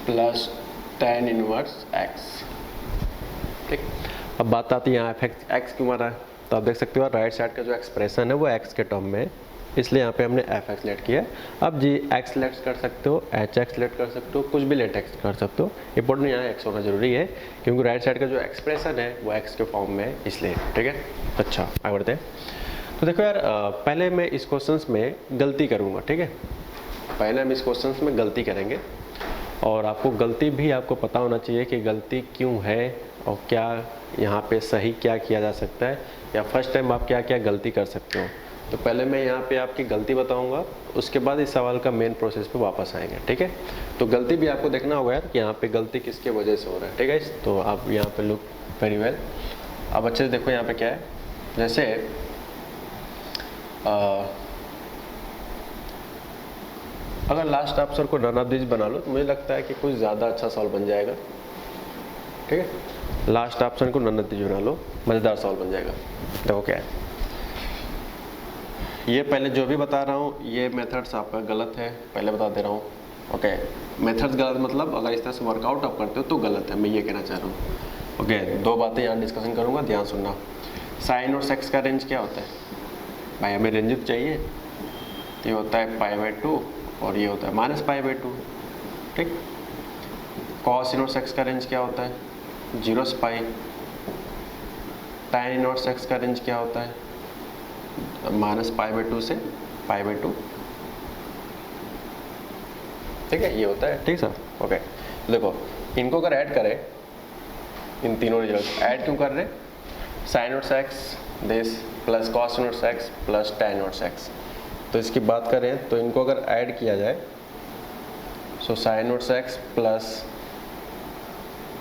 प्लस tan इनवर्स x, ठीक। अब बात आती है यहाँ x क्यों मारा है, तो आप देख सकते हो राइट साइड का जो एक्सप्रेशन है वो x के टर्म में है, इसलिए यहाँ पे हमने fx लेट किया। अब जी x लेट कर सकते हो, hx लेट कर सकते हो, कुछ भी लेट x कर सकते हो। इंपॉर्टेंट यहाँ x होना जरूरी है, क्योंकि राइट साइड का जो एक्सप्रेशन है वो x के फॉर्म में है, इसलिए, ठीक है। अच्छा, आगे बढ़ते हैं। तो देखो यार, पहले मैं इस क्वेश्चन में गलती करूँगा, ठीक है। पहले हम इस क्वेश्चन में गलती करेंगे, और आपको गलती भी आपको पता होना चाहिए कि गलती क्यों है और क्या यहाँ पे सही क्या किया जा सकता है, या फर्स्ट टाइम आप क्या क्या गलती कर सकते हो। तो पहले मैं यहाँ पे आपकी गलती बताऊँगा, उसके बाद इस सवाल का मेन प्रोसेस पे वापस आएंगे, ठीक है। तो गलती भी आपको देखना होगा यार कि यहाँ पे गलती किसके वजह से हो रहा है, ठीक है। तो आप यहाँ पे लुक वेरी वेल, अब अच्छे से देखो यहाँ पे क्या है। जैसे अगर लास्ट ऑप्शन को नन ऑफ दिस बना लो तो मुझे लगता है कि कुछ ज़्यादा अच्छा सवाल बन जाएगा, ठीक है। लास्ट ऑप्शन को नन ऑफ दिस बना लो, मज़ेदार सवाल बन जाएगा। देखो क्या है, ये पहले जो भी बता रहा हूँ ये मेथड्स आपका गलत है, पहले बता दे रहा हूँ, ओके। मेथड्स गलत मतलब अगर इस तरह से वर्कआउट आप करते हो तो गलत है, मैं ये कहना चाह रहा हूँ, ओके। 2 बातें यहाँ डिस्कशन करूँगा, ध्यान सुनना। साइन और सेक्स का रेंज क्या होता है भाई, हमें रेंज तो चाहिए। तो ये होता है π/2 और ये होता है -π/2, ठीक। कॉस इनवर्स एक्स का रेंज क्या होता है? 0 से पाई। tan इनवर्स एक्स का रेंज क्या होता है? -π/2 से π/2। ठीक है, ये होता है। ठीक सर, ओके। देखो इनको अगर ऐड करें, इन तीनों रिजल्ट ऐड क्यों कर रहे हैं? sin inverse x this plus cos inverse x plus tan inverse x. तो इसकी बात करें तो इनको अगर ऐड किया जाए, सो sin inverse x plus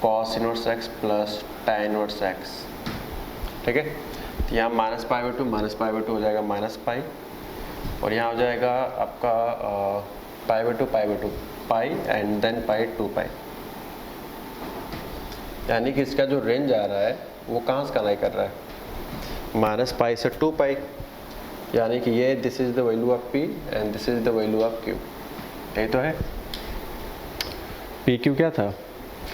cos inverse x plus tan inverse x. ठीक है, तो यहाँ -π/2 हो जाएगा -π, और यहाँ हो जाएगा आपका π/2 पाई एंड देन π/2 यानी कि इसका जो रेंज आ रहा है वो कहाँ से कहाँ कर रहा है? -π से 2π, यानी कि ये this is the value of p and this is the value of q। यही तो है, pq क्या था?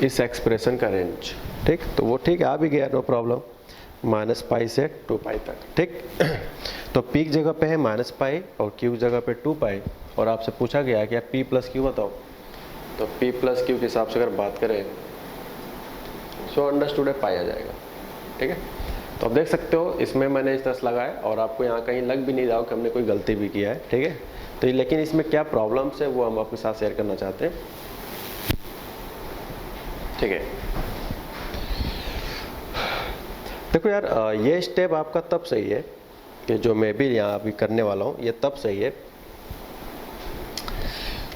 इस एक्सप्रेशन का रेंज। ठीक, तो वो ठीक आ भी गया, नो प्रॉब्लम, -π से 2π तक। ठीक, तो p की जगह पे है -π और q की जगह पे 2π, और आपसे पूछा गया कि आप p प्लस q बताओ। तो p प्लस q के हिसाब से अगर बात करें, सो अंडरस्टूड है, पाई आ जाएगा। ठीक है, तो आप देख सकते हो इसमें मैंने इस तरह से लगाया, और आपको यहाँ कहीं लग भी नहीं रहा हो कि हमने कोई गलती भी किया है। ठीक है, तो लेकिन इसमें क्या प्रॉब्लम्स है वो हम आपके साथ शेयर करना चाहते हैं। ठीक है, देखो यार, ये स्टेप आपका तब सही है कि जो मैं भी यहाँ अभी करने वाला हूँ, ये तब सही है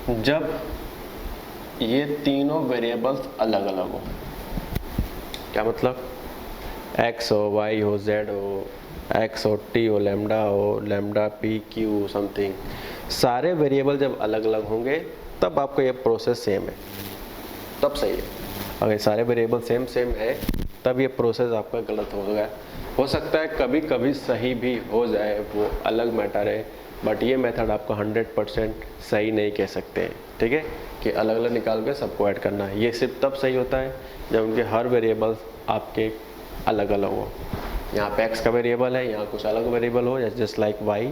जब ये तीनों वेरिएबल्स अलग अलग हो। क्या मतलब? x हो, y हो, z हो, x हो, t हो, लैम्डा हो, लैम्डा p q समथिंग, सारे वेरिएबल जब अलग अलग होंगे तब आपका ये प्रोसेस सेम है, तब सही है। अगर सारे वेरिएबल सेम है तब ये प्रोसेस आपका गलत हो गया। हो सकता है कभी कभी सही भी हो जाए, वो अलग मैटर है, बट ये मेथड आपका 100% सही नहीं कह सकते हैं। ठीक है, कि अलग अलग निकाल के सबको ऐड करना है। ये सिर्फ तब सही होता है जब उनके हर वेरिएबल्स आपके अलग अलग हो। यहाँ पे x का वेरिएबल है, यहाँ कुछ अलग वेरिएबल हो जस्ट लाइक y,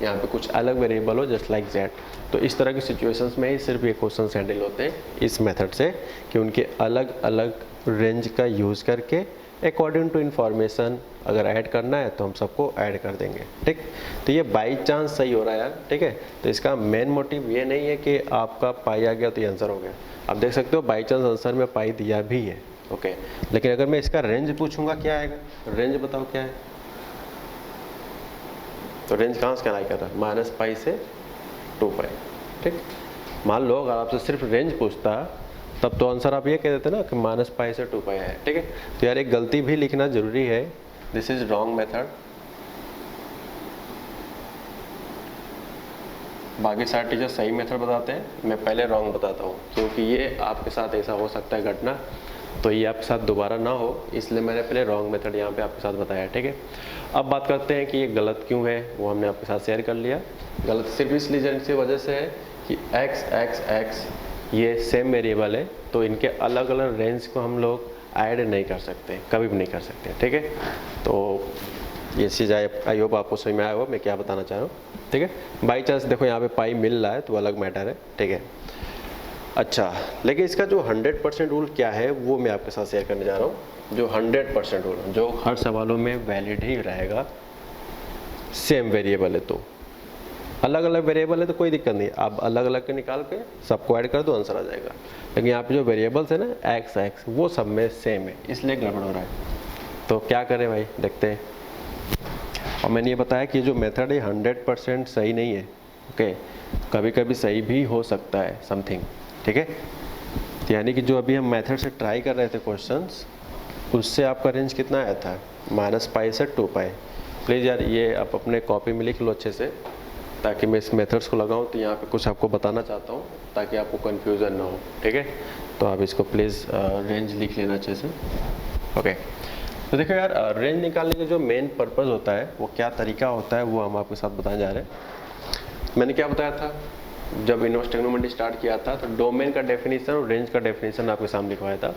यहाँ पे कुछ अलग वेरिएबल हो जस्ट लाइक z। तो इस तरह की सिचुएशंस में ही सिर्फ ये क्वेश्चन हैंडल होते हैं इस मेथड से, कि उनके अलग अलग रेंज का यूज़ करके अकॉर्डिंग टू इन्फॉर्मेशन अगर ऐड करना है तो हम सबको ऐड कर देंगे। ठीक, तो ये बाई चांस सही हो रहा है यार। ठीक है, तो इसका मेन मोटिव ये नहीं है कि आपका पाई आ गया तो ये आंसर हो गया। आप देख सकते हो बाई चांस आंसर में पाई दिया भी है। ओके, लेकिन अगर मैं इसका रेंज पूछूंगा क्या आएगा, रेंज बताओ क्या है, तो रेंज कहाँ से क्या कर रहा है? -π से 2π। ठीक, मान लो अगर आपसे सिर्फ रेंज पूछता तब तो आंसर आप ये कह देते ना कि -π से 2π है। ठीक है, तो यार एक गलती भी लिखना जरूरी है, दिस इज रॉन्ग मेथड। बाकी सारे टीचर सही मेथड बताते हैं, मैं पहले रॉन्ग बताता हूँ, क्योंकि ये आपके साथ ऐसा हो सकता है घटना, तो ये आपके साथ दोबारा ना हो, इसलिए मैंने पहले रॉन्ग मेथड यहाँ पे आपके साथ बताया। ठीक है, अब बात करते हैं कि ये गलत क्यों है, वो हमने आपके साथ शेयर कर लिया। गलत सिर्फ इस वजह से है कि x ये सेम वेरिएबल है, तो इनके अलग अलग रेंज को हम लोग ऐड नहीं कर सकते, कभी भी नहीं कर सकते। ठीक है, तो ये चीज़ आई होप आपको समझ में आया हो मैं क्या बताना चाह रहा हूँ। ठीक है, बाई चांस देखो यहाँ पे पाई मिल रहा है तो अलग मैटर है। ठीक है, अच्छा, लेकिन इसका जो 100% रूल क्या है वो मैं आपके साथ शेयर करने जा रहा हूँ। जो 100% रूल जो हर सवालों में वैलिड ही रहेगा, सेम वेरिएबल है तो अलग अलग वेरिएबल है तो कोई दिक्कत नहीं, आप अलग अलग के निकाल के सबको ऐड कर दो, आंसर आ जाएगा। लेकिन यहाँ पे जो वेरिएबल्स है ना x वो सब में सेम है, इसलिए गड़बड़ हो रहा है। तो क्या करें भाई, देखते हैं। और मैंने ये बताया कि जो मेथड है 100% सही नहीं है। ओके, कभी कभी सही भी हो सकता है समथिंग। ठीक है, तो यानी कि जो अभी हम मेथड से ट्राई कर रहे थे क्वेश्चंस, उससे आपका रेंज कितना आया था? -π से 2π। प्लीज़ यार ये आप अपने कॉपी में लिख लो अच्छे से, ताकि मैं इस मेथड्स को लगाऊं तो यहाँ पे कुछ आपको बताना चाहता हूँ ताकि आपको कन्फ्यूज़न ना हो। ठीक है, तो आप इसको प्लीज़ रेंज लिख लेना अच्छे से। ओके, तो देखो यार, रेंज निकालने का जो मेन पर्पज़ होता है, वो क्या तरीका होता है, वो हम आपके साथ बताने जा रहे हैं। मैंने क्या बताया था जब इनवर्स ट्रिग्नोमेट्री स्टार्ट किया था, तो डोमेन का डेफिनेशन और रेंज का डेफिनेशन आपके सामने लिखवाया था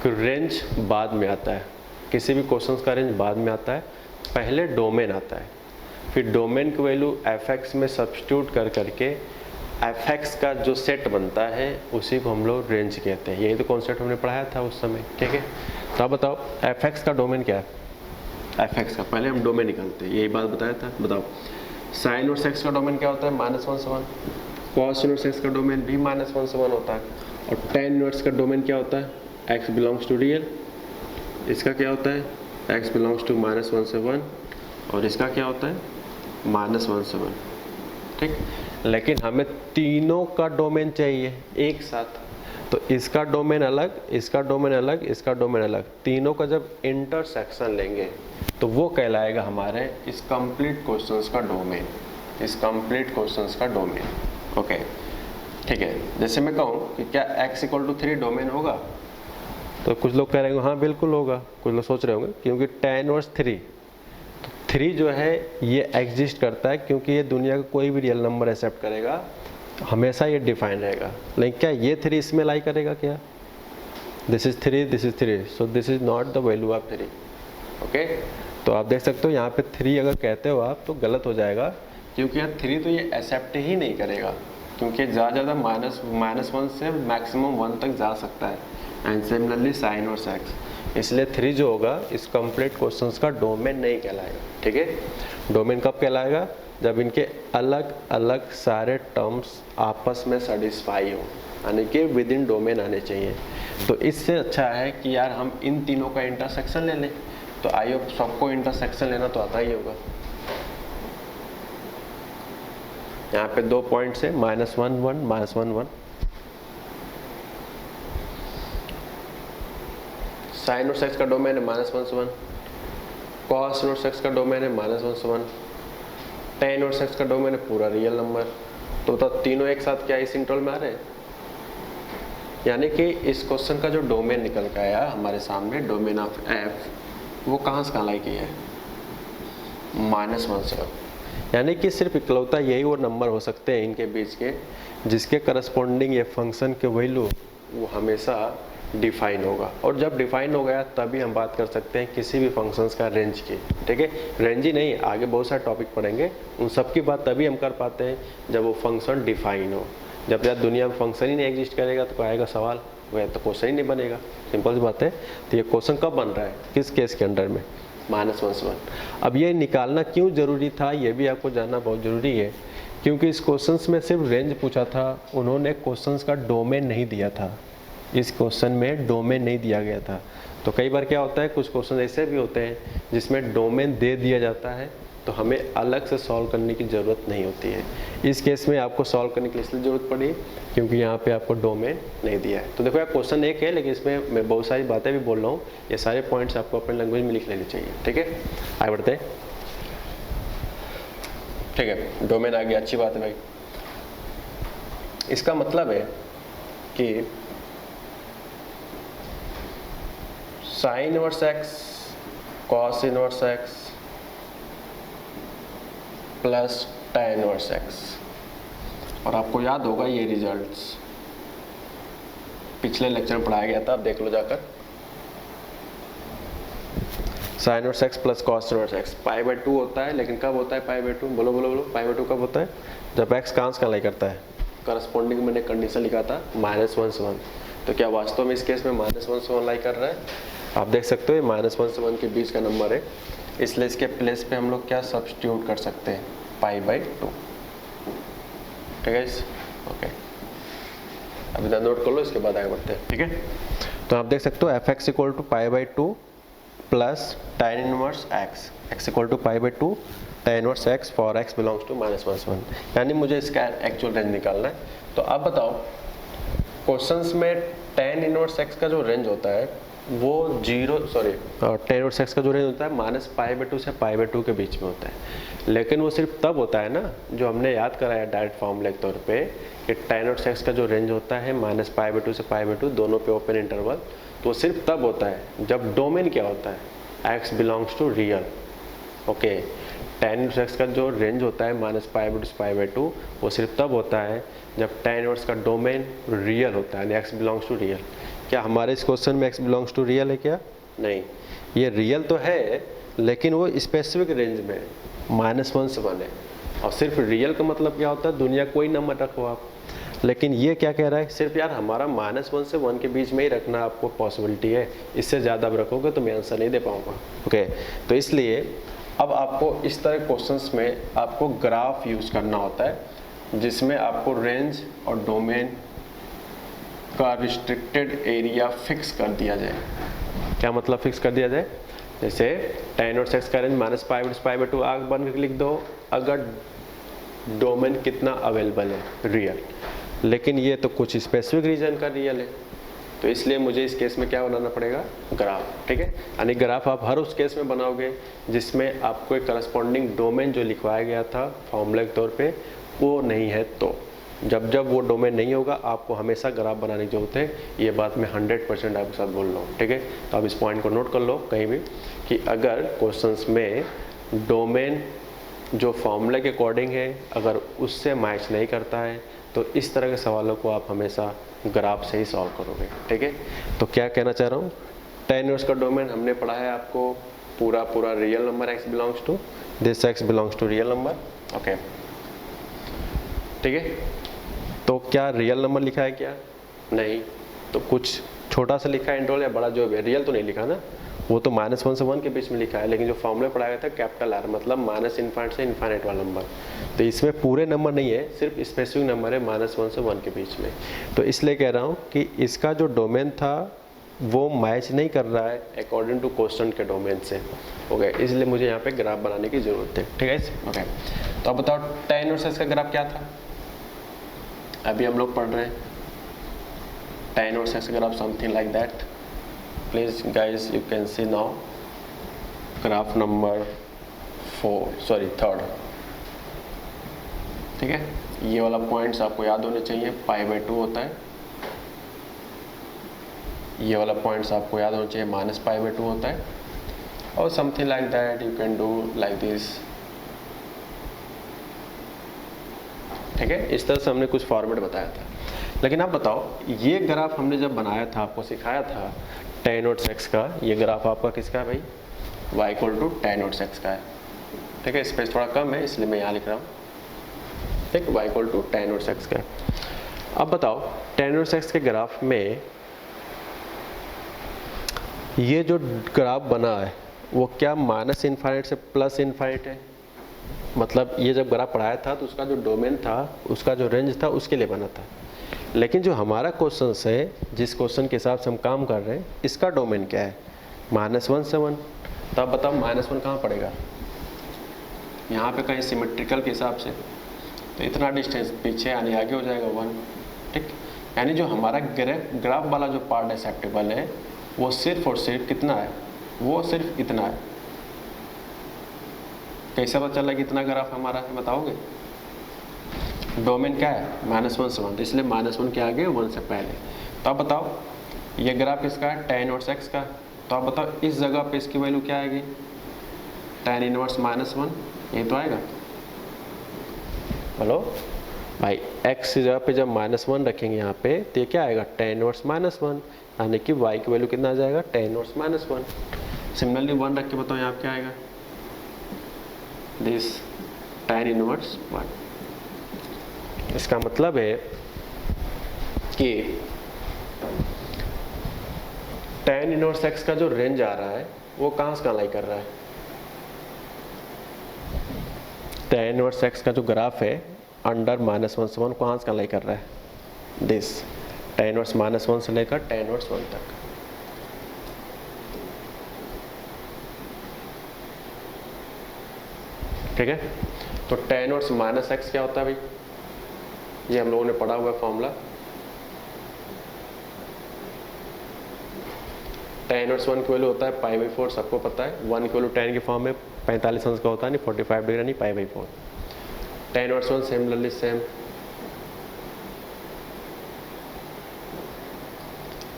कि रेंज बाद में आता है, किसी भी क्वेश्चन का रेंज बाद में आता है, पहले डोमेन आता है, फिर डोमेन की वैल्यू fx में सब्स्टिट्यूट करके fx का जो सेट बनता है उसी को हम लोग रेंज कहते हैं। यही तो कॉन्सेप्ट हमने पढ़ाया था उस समय, ठीक है। तो आप बताओ fx का डोमेन क्या है? fx का पहले हम डोमेन निकालते हैं, यही बात बताया था। बताओ साइन इनवर्स x का डोमेन क्या होता है? -1 से 1। कॉस इनवर्स x का डोमेन भी -1 से 1 होता है। और tan इनवर्स का डोमेन क्या होता है? x belongs to real. इसका क्या होता है? x बिलोंग्स टू -1 से 1। और इसका क्या होता है? -1 से 1, ठीक। लेकिन हमें तीनों का डोमेन चाहिए एक साथ, तो इसका डोमेन अलग, इसका डोमेन अलग, इसका डोमेन अलग, तीनों का जब इंटरसेक्शन लेंगे तो वो कहलाएगा हमारे इस कंप्लीट क्वेश्चंस का डोमेन, इस कंप्लीट क्वेश्चंस का डोमेन। ओके, ठीक है। जैसे मैं कहूँ कि क्या x इक्वल टू 3 डोमेन होगा, तो कुछ लोग कह रहे होंगे हाँ बिल्कुल होगा। कुछ लोग सोच रहे होंगे क्योंकि tan इनवर्स 3, तो 3 जो है ये एग्जिस्ट करता है क्योंकि ये दुनिया का कोई भी रियल नंबर एक्सेप्ट करेगा, हमेशा ये डिफाइन रहेगा। लेकिन क्या ये 3 इसमें लाई करेगा? क्या this is 3, this is 3, so this is not the value of 3। Okay, तो आप देख सकते हो यहाँ पे 3 अगर कहते हो आप तो गलत हो जाएगा, क्योंकि यहाँ 3 तो ये एक्सेप्ट ही नहीं करेगा, क्योंकि ज़्यादा -1 से मैक्सिमम 1 तक जा सकता है। And similarly sine inverse x, इसलिए 3 जो होगा इस कंप्लीट क्वेश्चंस का डोमेन नहीं कहलाएगा, ठीक है। डोमेन कब कहलाएगा? जब इनके अलग अलग सारे टर्म्स आपस में सेटिस्फाई हो, यानी कि विद इन डोमेन आने चाहिए। तो इससे अच्छा है कि यार हम इन तीनों का इंटरसेक्शन ले लें। तो आई होप सबको इंटरसेक्शन लेना तो आता ही होगा। यहाँ पे 2 पॉइंट्स है, -1 1 -1 1। साइन इनवर्स x का डोमेन है -1 से 1, कॉस इनवर्स x का डोमेन है -1 से 1, tan इनवर्स x का डोमेन है पूरा रियल नंबर। तो तीनों एक साथ क्या इस इंटरवल में आ रहे हैं? यानी कि इस क्वेश्चन का जो डोमेन निकल के आया हमारे सामने, डोमेन ऑफ f, वो कहाँ से कहाँ लाई की है? -1 से 1। यानी कि सिर्फ इकलौता यही वो नंबर हो सकते हैं इनके बीच के जिसके करस्पॉन्डिंग ये फंक्शन के वैल्यू वो हमेशा डिफाइन होगा। और जब डिफाइन हो गया तभी हम बात कर सकते हैं किसी भी फंक्शंस का रेंज की, ठीक है। रेंज ही नहीं, आगे बहुत सारे टॉपिक पढ़ेंगे, उन सब की बात तभी हम कर पाते हैं जब वो फंक्शन डिफाइन हो। जब यार दुनिया में फंक्शन ही नहीं एग्जिस्ट करेगा तो आएगा सवाल, वह तो क्वेश्चन ही नहीं बनेगा। सिंपल सी बात है। तो ये क्वेश्चन कब बन रहा है, किस केस के अंडर में? -1 से 1। अब ये निकालना क्यों ज़रूरी था ये भी आपको जानना बहुत ज़रूरी है, क्योंकि इस क्वेश्चंस में सिर्फ रेंज पूछा था, उन्होंने क्वेश्चंस का डोमेन नहीं दिया था। इस क्वेश्चन में डोमेन नहीं दिया गया था। तो कई बार क्या होता है, कुछ क्वेश्चन ऐसे भी होते हैं जिसमें डोमेन दे दिया जाता है तो हमें अलग से सॉल्व करने की ज़रूरत नहीं होती है। इस केस में आपको सॉल्व करने की इसलिए ज़रूरत पड़ी क्योंकि यहाँ पे आपको डोमेन नहीं दिया है। तो देखो यार क्वेश्चन एक है, लेकिन इसमें मैं बहुत सारी बातें भी बोल रहा हूँ, ये सारे पॉइंट्स आपको अपने लैंग्वेज में लिख लेने चाहिए, ठीक है। आगे बढ़ते हैं, ठीक है। डोमेन आ गया, अच्छी बात है भाई। इसका मतलब है कि sine inverse x cos inverse x plus tan inverse x, और आपको याद होगा ये रिजल्ट्स पिछले लेक्चर में पढ़ाया गया था, आप देख लो जाकर। Sine inverse x plus cos inverse x π/2 होता है, लेकिन कब होता है π/2? बोलो बोलो बोलो, π/2 कब होता है? जब x कहाँ से लाई करता है। करस्पॉन्डिंग मैंने कंडीशन लिखा था -1 से 1। तो क्या वास्तव में इस केस में -1 से 1 लाई कर रहा है? आप देख सकते हो ये -1 से 1 के बीच का नंबर है, इसलिए इसके प्लेस पे हम लोग क्या सब्स्टिट्यूट कर सकते हैं? π/2, ठीक है। ओके, अभी इधर नोट कर लो, इसके बाद आगे बढ़ते हैं, ठीक है। तो आप देख सकते हो fx equal to π/2 plus tan inverse x, x equal to π/2 tan inverse x for x belongs to -1 से 1, यानी मुझे इसका एक्चुअल रेंज निकालना है। तो अब बताओ क्वेश्चंस में tan इनवर्स x का जो रेंज होता है वो tan इनवर्स x का जो रेंज होता है -π/2 से π/2 के बीच में होता है। लेकिन वो सिर्फ तब होता है ना, जो हमने याद कराया डायरेक्ट फॉर्मूले के तौर पे कि tan इनवर्स x का जो रेंज होता है -π/2 से π/2 दोनों पे ओपन इंटरवल, तो वो सिर्फ तब होता है जब डोमेन क्या होता है? x belongs to real. Okay, tan inverse x का जो रेंज होता है -π/2 से π/2 वो सिर्फ तब होता है जब tan इनवर्स का डोमेन रियल होता है, x बिलोंग्स टू रियल। क्या हमारे इस क्वेश्चन में x बिलोंग्स टू रियल है क्या? नहीं, ये रियल तो है लेकिन वो स्पेसिफिक रेंज में -1 से 1 है। और सिर्फ रियल का मतलब क्या होता है, दुनिया कोई नंबर रखो आप। लेकिन ये क्या कह रहा है, सिर्फ यार हमारा -1 से 1 के बीच में ही रखना आपको पॉसिबिलिटी है, इससे ज़्यादा आप रखोगे तो मैं आंसर नहीं दे पाऊँगा। ओके, तो इसलिए अब आपको इस तरह क्वेश्चंस में आपको ग्राफ यूज़ करना होता है जिसमें आपको रेंज और डोमेन का रिस्ट्रिक्टेड एरिया फिक्स कर दिया जाए। क्या मतलब फिक्स कर दिया जाए, जैसे tan और x का रेंज -π/2 आग बन के लिख दो अगर डोमेन कितना अवेलेबल है रियल, लेकिन ये तो कुछ स्पेसिफिक रीजन का रियल है, तो इसलिए मुझे इस केस में क्या बनाना पड़ेगा, ग्राफ। ठीक है, यानी ग्राफ आप हर उस केस में बनाओगे जिसमें आपको एक करस्पॉन्डिंग डोमेन जो लिखवाया गया था फॉर्मूले के तौर पे वो नहीं है। तो जब जब वो डोमेन नहीं होगा आपको हमेशा ग्राफ बनाने की जरूरत है। ये बात मैं 100% आपके साथ बोल रहा हूँ। ठीक है, तो आप इस पॉइंट को नोट कर लो कहीं भी कि अगर क्वेश्चंस में डोमेन जो फॉर्मूले के अकॉर्डिंग है अगर उससे मैच नहीं करता है तो इस तरह के सवालों को आप हमेशा ग्राफ से ही सॉल्व करोगे। ठीक है, तो क्या कहना चाह रहा हूँ, tan इनवर्स का डोमेन हमने पढ़ा है आपको पूरा real number x belongs to this x belongs to real number. Okay, ठीक है, तो क्या रियल नंबर लिखा है क्या, नहीं, तो कुछ छोटा सा लिखा है इंटरवल या बड़ा जो भी, रियल तो नहीं लिखा ना, वो तो -1 से 1 के बीच में लिखा है, लेकिन जो फॉर्मूला पढ़ाया गया था कैपिटल R मतलब -∞ से इन्फाइनाइट वाला नंबर, तो इसमें पूरे नंबर नहीं है, सिर्फ स्पेसिफिक नंबर है -1 से 1 के बीच में। तो इसलिए कह रहा हूँ कि इसका जो डोमेन था वो मैच नहीं कर रहा है अकॉर्डिंग टू क्वेश्चन के डोमेन से। ओके, इसलिए मुझे यहाँ पे ग्राफ बनाने की जरूरत है। ठीक है, ओके, तो अब बताओ tan और x का ग्राफ क्या था, अभी हम लोग पढ़ रहे हैं tan और x का graph something like that. Please guys, you can see now graph number 3rd। ठीक है, ये वाला पॉइंट्स आपको याद होने चाहिए, π/2 होता है, ये वाला पॉइंट्स आपको याद होना चाहिए -π/2 होता है, और something like that you can do like this. ठीक है, इस तरह से हमने कुछ फॉर्मेट बताया था। लेकिन आप बताओ ये ग्राफ हमने जब बनाया था आपको सिखाया था tan और x का, ये ग्राफ आपका किसका है भाई, y = tan और x का है। ठीक है, स्पेस थोड़ा कम है इसलिए मैं यहाँ लिख रहा हूँ। ठीक, y = tan और x का है। अब बताओ tan और x के ग्राफ में ये जो ग्राफ बना है वो क्या -∞ से +∞ है, मतलब ये जब ग्राफ पढ़ाया था तो उसका जो डोमेन था उसका जो रेंज था उसके लिए बना था, लेकिन जो हमारा क्वेश्चन है जिस क्वेश्चन के हिसाब से हम काम कर रहे हैं इसका डोमेन क्या है, -1 से 1। तो अब बताओ -1 कहाँ पड़ेगा, यहाँ पे कहीं सिमेट्रिकल के हिसाब से, तो इतना डिस्टेंस पीछे यानी आगे हो जाएगा 1। ठीक, यानी जो हमारा ग्राफ वाला जो पार्ट एक्सेप्टेबल है वो सिर्फ और सिर्फ कितना है, वो सिर्फ इतना है। कैसे पता चला कि इतना ग्राफ हमारा है, बताओगे, डोमेन क्या है -1 से 1, इसलिए -1 के आगे 1 से पहले। तो अब बताओ ये ग्राफ किसका है, tan और x का, तो आप बताओ इस जगह पे इसकी वैल्यू क्या आएगी, tan इनवर्स -1, ये तो आएगा। बोलो भाई, x की जगह पे जब -1 रखेंगे यहाँ पे तो ये क्या आएगा, tan इनवर्स -1, यानी कि y की वैल्यू कितना आ जाएगा, tan इनवर्स -1। सिमिलरली 1 रख के बताओ यहाँ क्या आएगा, दिस tan इनवर्स 1। इसका मतलब है कि tan इनवर्स x का जो रेंज आ रहा है वो कहाँ से कहाँ लाई कर रहा है, tan इनवर्स x का जो ग्राफ है अंडर -1 से 1 कहाँ से कहाँ लाई कर रहा है, दिस tan इनवर्स -1 से लेकर tan इनवर्स 1 तक। ठीक है, तो tan इनवर्स -x क्या होता है भाई, ये हम लोगों ने पढ़ा हुआ फॉर्मूला, tan इनवर्स 1 की वैल्यू होता है π/4, सबको पता है। 1 की वैल्यू tan की फॉर्म में 45 अंश का होता है, नहीं 45 डिग्री, नहीं π/4। tan inverse 1 similarly same.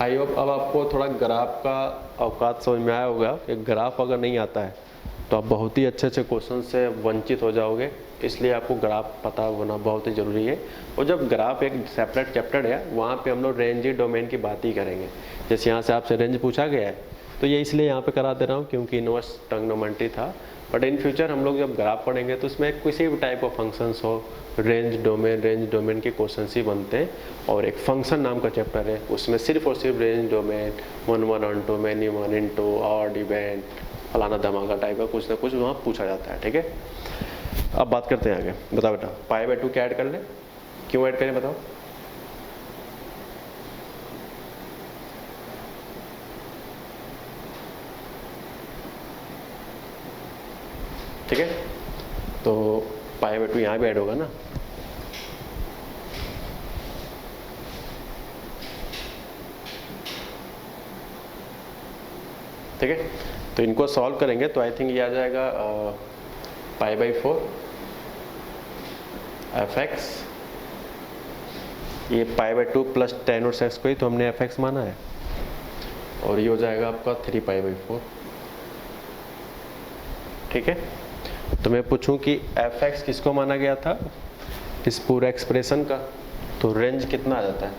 I hope अब आपको थोड़ा ग्राफ का औकात समझ में आया होगा कि ग्राफ अगर नहीं आता है तो आप बहुत ही अच्छे अच्छे क्वेश्चन से वंचित हो जाओगे, इसलिए आपको ग्राफ पता होना बहुत ही ज़रूरी है। और जब ग्राफ एक सेपरेट चैप्टर है वहाँ पे हम लोग रेंज डोमेन की बात ही करेंगे। जैसे यहाँ से आपसे रेंज पूछा गया है तो ये इसलिए यहाँ पे करा दे रहा हूँ क्योंकि इनवर्स ट्रिग्नोमेट्री था। बट इन फ्यूचर हम लोग जब ग्राफ पढ़ेंगे तो उसमें किसी भी टाइप ऑफ फंक्शंस हो, रेंज डोमेन के क्वेश्चन ही बनते हैं। और एक फंक्शन नाम का चैप्टर है, उसमें सिर्फ और सिर्फ range domain, 1 1 on 2, many 1 in 2, odd event, फलाना धमाका टाइप का कुछ ना कुछ वहाँ पूछा जाता है। ठीक है, अब बात करते हैं आगे। बताओ बेटा, π/2 क्या ऐड कर लें? क्यों ऐड करें बताओ? ठीक है, तो π/2 यहाँ भी ऐड होगा ना। ठीक है, तो इनको सॉल्व करेंगे तो आई थिंक ये आ जाएगा π/4 fx, ये π/2 प्लस tan और x को ही तो हमने fx माना है, और ये हो जाएगा आपका 3π/4। ठीक है, तो मैं पूछूं कि fx किसको माना गया था इस पूरे एक्सप्रेशन का, तो रेंज कितना आ जाता है?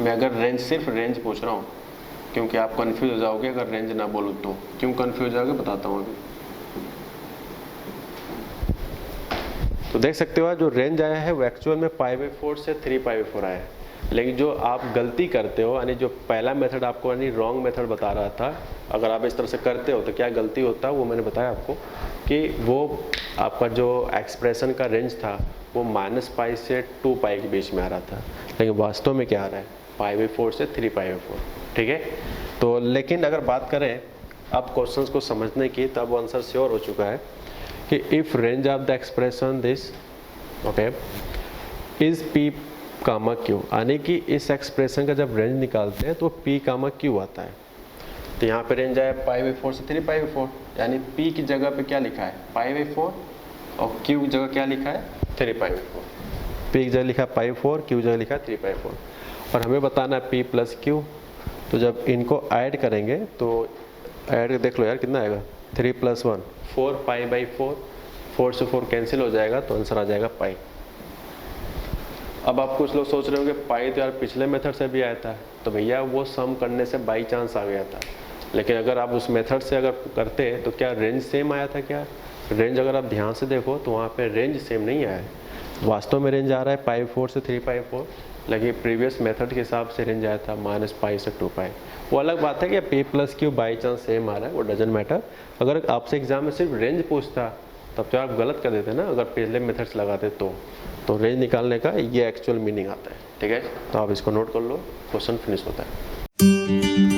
मैं अगर रेंज, सिर्फ रेंज पूछ रहा हूँ क्योंकि आप कंफ्यूज हो जाओगे अगर रेंज ना बोलूँ तो। क्यों कंफ्यूज हो जाओगे बताता हूँ अभी। तो देख सकते हो जो रेंज आया है वो एक्चुअल में π/4 से 3π/4 आया है, लेकिन जो आप गलती करते हो, यानी जो पहला मेथड आपको यानी रॉन्ग मेथड बता रहा था, अगर आप इस तरह से करते हो तो क्या गलती होता है वो मैंने बताया आपको कि वो आपका जो एक्सप्रेशन का रेंज था वो -π से 2π के बीच में आ रहा था, लेकिन वास्तव में क्या आ रहा है π/4 से 3π/4। ठीक है, तो लेकिन अगर बात करें अब क्वेश्चंस को समझने की, तो अब आंसर श्योर हो चुका है कि if range of the expression this okay is p, q, यानी कि इस एक्सप्रेशन का जब रेंज निकालते हैं तो p, q आता है। तो यहाँ पे रेंज आया π/4 से 3π/4, यानी p की जगह पे क्या लिखा है π/4 और q की जगह क्या लिखा है 3π/4। p की जगह लिखा है π4, q की जगह लिखा है 3π/4, और हमें बताना है p प्लस q। तो जब इनको ऐड करेंगे तो ऐड देख लो यार कितना आएगा, 3 + 1 4π/4, 4 से 4 कैंसिल हो जाएगा तो आंसर आ जाएगा पाई। अब आप कुछ लोग सोच रहे होंगे पाई तो यार पिछले मेथड से भी आया था, तो भैया वो सम करने से बाई चांस आ गया था, लेकिन अगर आप उस मेथड से अगर करते तो क्या रेंज सेम आया था? क्या रेंज अगर आप ध्यान से देखो तो वहाँ पे रेंज सेम नहीं आया है, वास्तव में रेंज आ रहा है π/4 से 3π/4, लेकिन प्रीवियस मेथड के हिसाब से रेंज आया था -π से 2π। वो अलग बात है कि p plus q by chance same आ रहा है, वो डजंट मैटर। अगर आपसे एग्जाम में सिर्फ रेंज पूछता तब तो आप गलत कर देते ना, अगर पहले मेथड्स लगाते तो रेंज निकालने का ये एक्चुअल मीनिंग आता है। ठीक है, तो आप इसको नोट कर लो, क्वेश्चन फिनिश होता है।